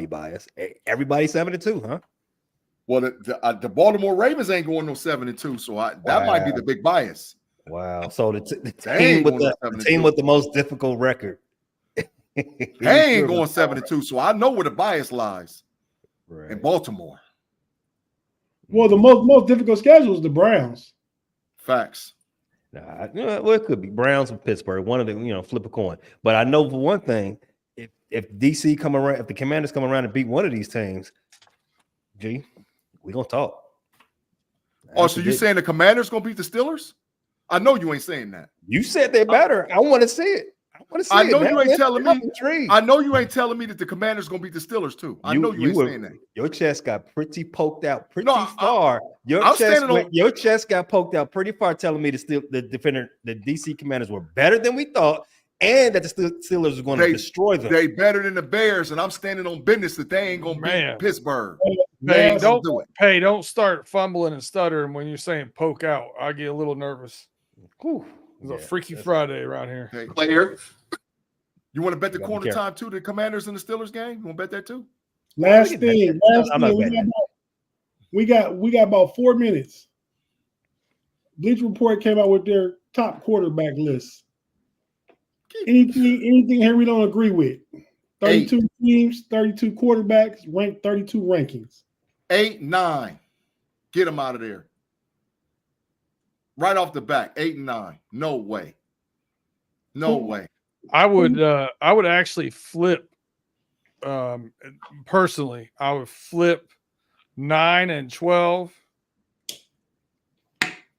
bias. Everybody 7-2, huh? Well, the Baltimore Ravens ain't going no 7-2, so that might be the big bias. Wow. So the team with the most difficult record. They ain't going 7-2, so I know where the bias lies. Right. In Baltimore. Well, the most difficult schedule is the Browns. Facts. Well, it could be Browns or Pittsburgh. One of them, flip a coin. But I know for one thing, if DC come around, if the Commanders come around and beat one of these teams, G, we gonna talk. So you saying the Commanders gonna beat the Steelers? I know you ain't saying that. You said they're better. I want to see it. I know you ain't telling me. I know you ain't telling me that the Commanders gonna beat the Steelers too. I know you ain't saying that. Your chest got pretty poked out pretty far. Your chest got poked out pretty far, telling me the DC Commanders were better than we thought, and that the Steelers were going to destroy them. They better than the Bears, and I'm standing on business that they ain't gonna beat Pittsburgh. Hey, don't start fumbling and stuttering when you're saying poke out. I get a little nervous. Whew. It's a Freaky Friday around here. Hey, player. You want to bet the corner time too? The Commanders and the Steelers game. You want to bet that too? Last thing. We got about 4 minutes. Bleacher Report came out with their top quarterback list. Anything here we don't agree with? 32 teams, 32 quarterbacks, ranked 32 rankings. 8, 9. Get them out of there. Right off the back, 8 and 9. No way. No way. I would actually flip. Personally, I would flip 9 and 12.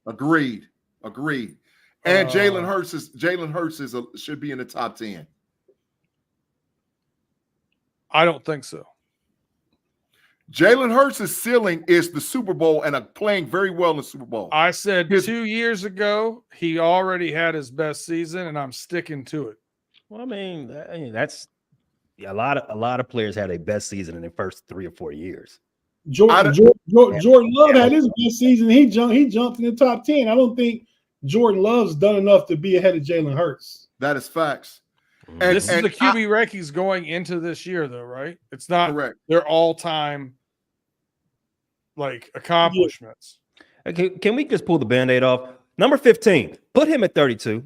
Agreed. And Jalen Hurts should be in the top 10. I don't think so. Jalen Hurts' ceiling is the Super Bowl and playing very well in the Super Bowl. I said 2 years ago he already had his best season, and I'm sticking to it. Well, I mean that's a lot of players had a best season in their first 3 or 4 years. Jordan Love had his best season. He jumped in the top 10. I don't think Jordan Love's done enough to be ahead of Jalen Hurts. That is facts. And this is the QB rankings going into this year, though, right? It's not correct. Their all-time accomplishments. Okay, can we just pull the Band-Aid off? Number 15, put him at 32.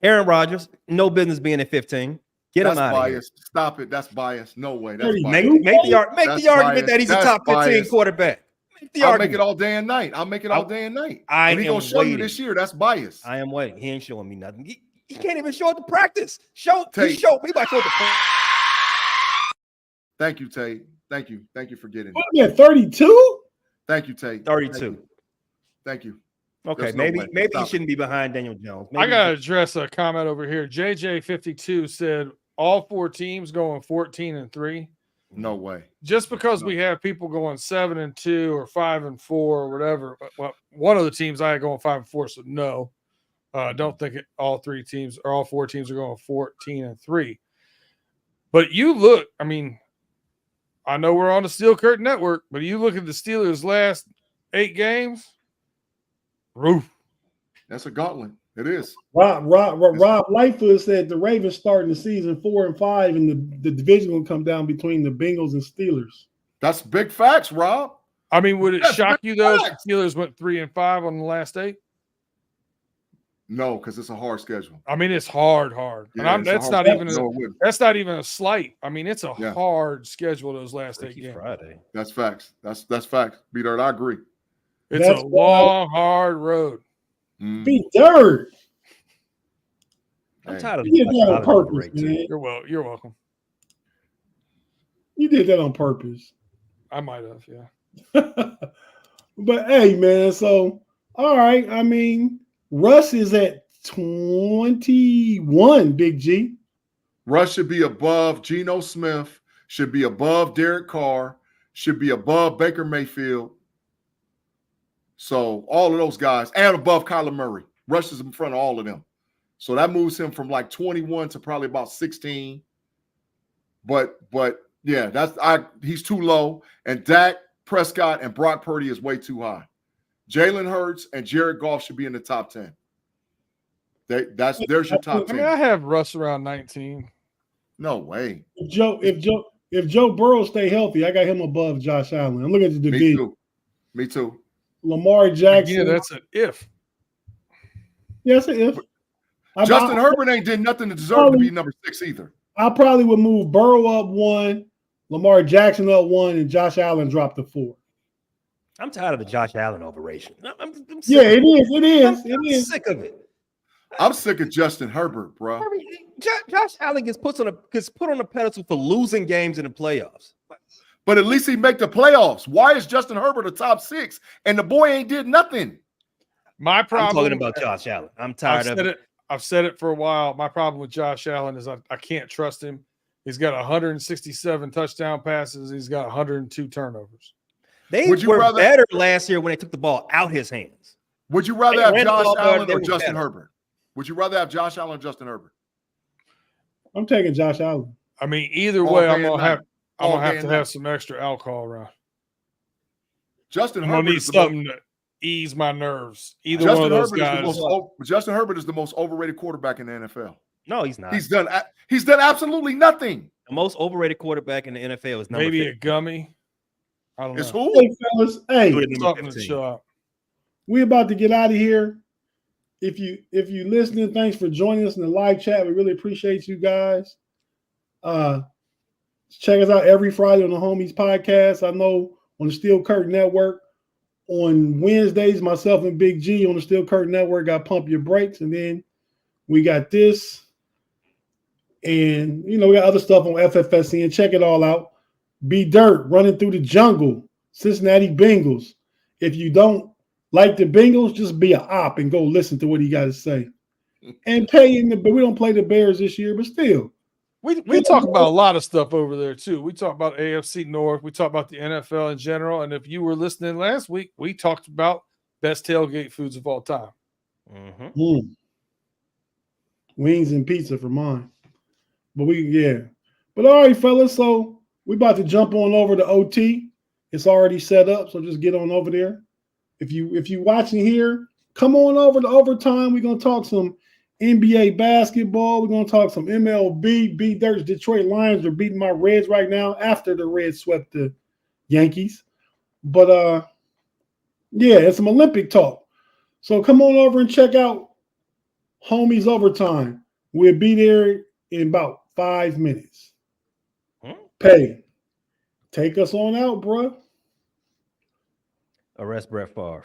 Aaron Rodgers, no business being at 15. Get him out of here. Stop it. That's biased. No way. That's make the argument that he's a top 15 quarterback. I'll make it all day and night. When he's gonna show you this year, that's bias. I am waiting. He ain't showing me nothing. He can't even show it to practice. He showed me by showing the practice. Thank you, Tate. Thank you for getting it. Yeah, 32? Thank you, Tate. 32. Thank you. Okay, maybe he shouldn't be behind Daniel Jones. I gotta address a comment over here. JJ52 said all 4 teams going 14-3. No way. Just because we have people going 7-2 or 5-4 or whatever. Well, one of the teams I had going 5-4, so no. Don't think all 4 teams are going 14-3. But you look, I mean, I know we're on the Steel Curtain Network, but you look at the Steelers' last 8 games. Roof. That's a gauntlet. It is. Rob Lightfoot said the Ravens starting the season 4-5, and the division will come down between the Bengals and Steelers. That's big facts, Rob. I mean, would it shock you though if the Steelers went 3-5 on the last 8? No, because it's a hard schedule. I mean, it's hard. Yeah, and that's not even a slight. I mean, it's a hard schedule those last 8 games. Friday. That's facts. That's facts. B-Dirt, I agree. It's a long, hard road. B-Dirt. I'm tired of you did that on purpose, man. You're welcome. You did that on purpose. I might have, yeah. But hey, man, so all right. I mean, Russ is at 21, Big G. Russ should be above Geno Smith, should be above Derek Carr, should be above Baker Mayfield. So all of those guys, and above Kyler Murray. Russ is in front of all of them. So that moves him from like 21 to probably about 16. But yeah, he's too low. And Dak Prescott and Brock Purdy is way too high. Jalen Hurts and Jared Goff should be in the top 10. There's your top 10. I mean, I have Russ around 19. No way. If Joe Burrow stay healthy, I got him above Josh Allen. I'm looking at the division. Me too. Lamar Jackson. Yeah, that's an if. Yes, an if. Justin Herbert ain't did nothing to deserve to be number 6 either. I probably would move Burrow up 1, Lamar Jackson up 1, and Josh Allen drop to 4. I'm tired of the Josh Allen operation. I'm It is. I'm sick of it. I'm sick of Justin Herbert, bro. I mean, Josh Allen gets put on a pedestal for losing games in the playoffs. But at least he make the playoffs. Why is Justin Herbert a top 6 and the boy ain't did nothing? My problem. I'm talking about Josh Allen. I'm tired of it. I've said it for a while. My problem with Josh Allen is I can't trust him. He's got 167 touchdown passes. He's got 102 turnovers. They were better last year when they took the ball out his hands. Would you rather have Josh Allen or Justin Herbert? Would you rather have Josh Allen or Justin Herbert? I'm taking Josh Allen. I mean, either way, I'm gonna have to have some extra alcohol around. Justin Herbert needs something to ease my nerves. Either one of those guys. Justin Herbert is the most overrated quarterback in the NFL. No, he's not. He's done absolutely nothing. The most overrated quarterback in the NFL is number maybe 15. a gummy. I don't know. It's who? Hey, fellas. Hey, something to show up. We about to get out of here. If you listening, thanks for joining us in the live chat. We really appreciate you guys. Check us out every Friday on the Homies Podcast. I know on the Steel Curtain Network. On Wednesdays, myself and Big G on the Steel Curtain Network got Pump Your Brakes, and then we got this, and we got other stuff on FFSN. Check it all out. B Dirt running through the jungle, Cincinnati Bengals. If you don't like the Bengals, just be an op and go listen to what he got to say. And but we don't play the Bears this year, but still. We talk about a lot of stuff over there too. We talk about AFC North. We talk about the NFL in general. And if you were listening last week, we talked about best tailgate foods of all time. Mm-hmm. Wings and pizza for mine. But But all right, fellas. So we about to jump on over to OT. It's already set up, so just get on over there. If you watching here, come on over to overtime. We're gonna talk some NBA basketball. We're going to talk some MLB. B Dirt's Detroit Lions are beating my Reds right now after the Reds swept the Yankees. But, it's some Olympic talk. So come on over and check out Homies Overtime. We'll be there in about 5 minutes. Pay. Take us on out, bro. Arrest Brett Favre.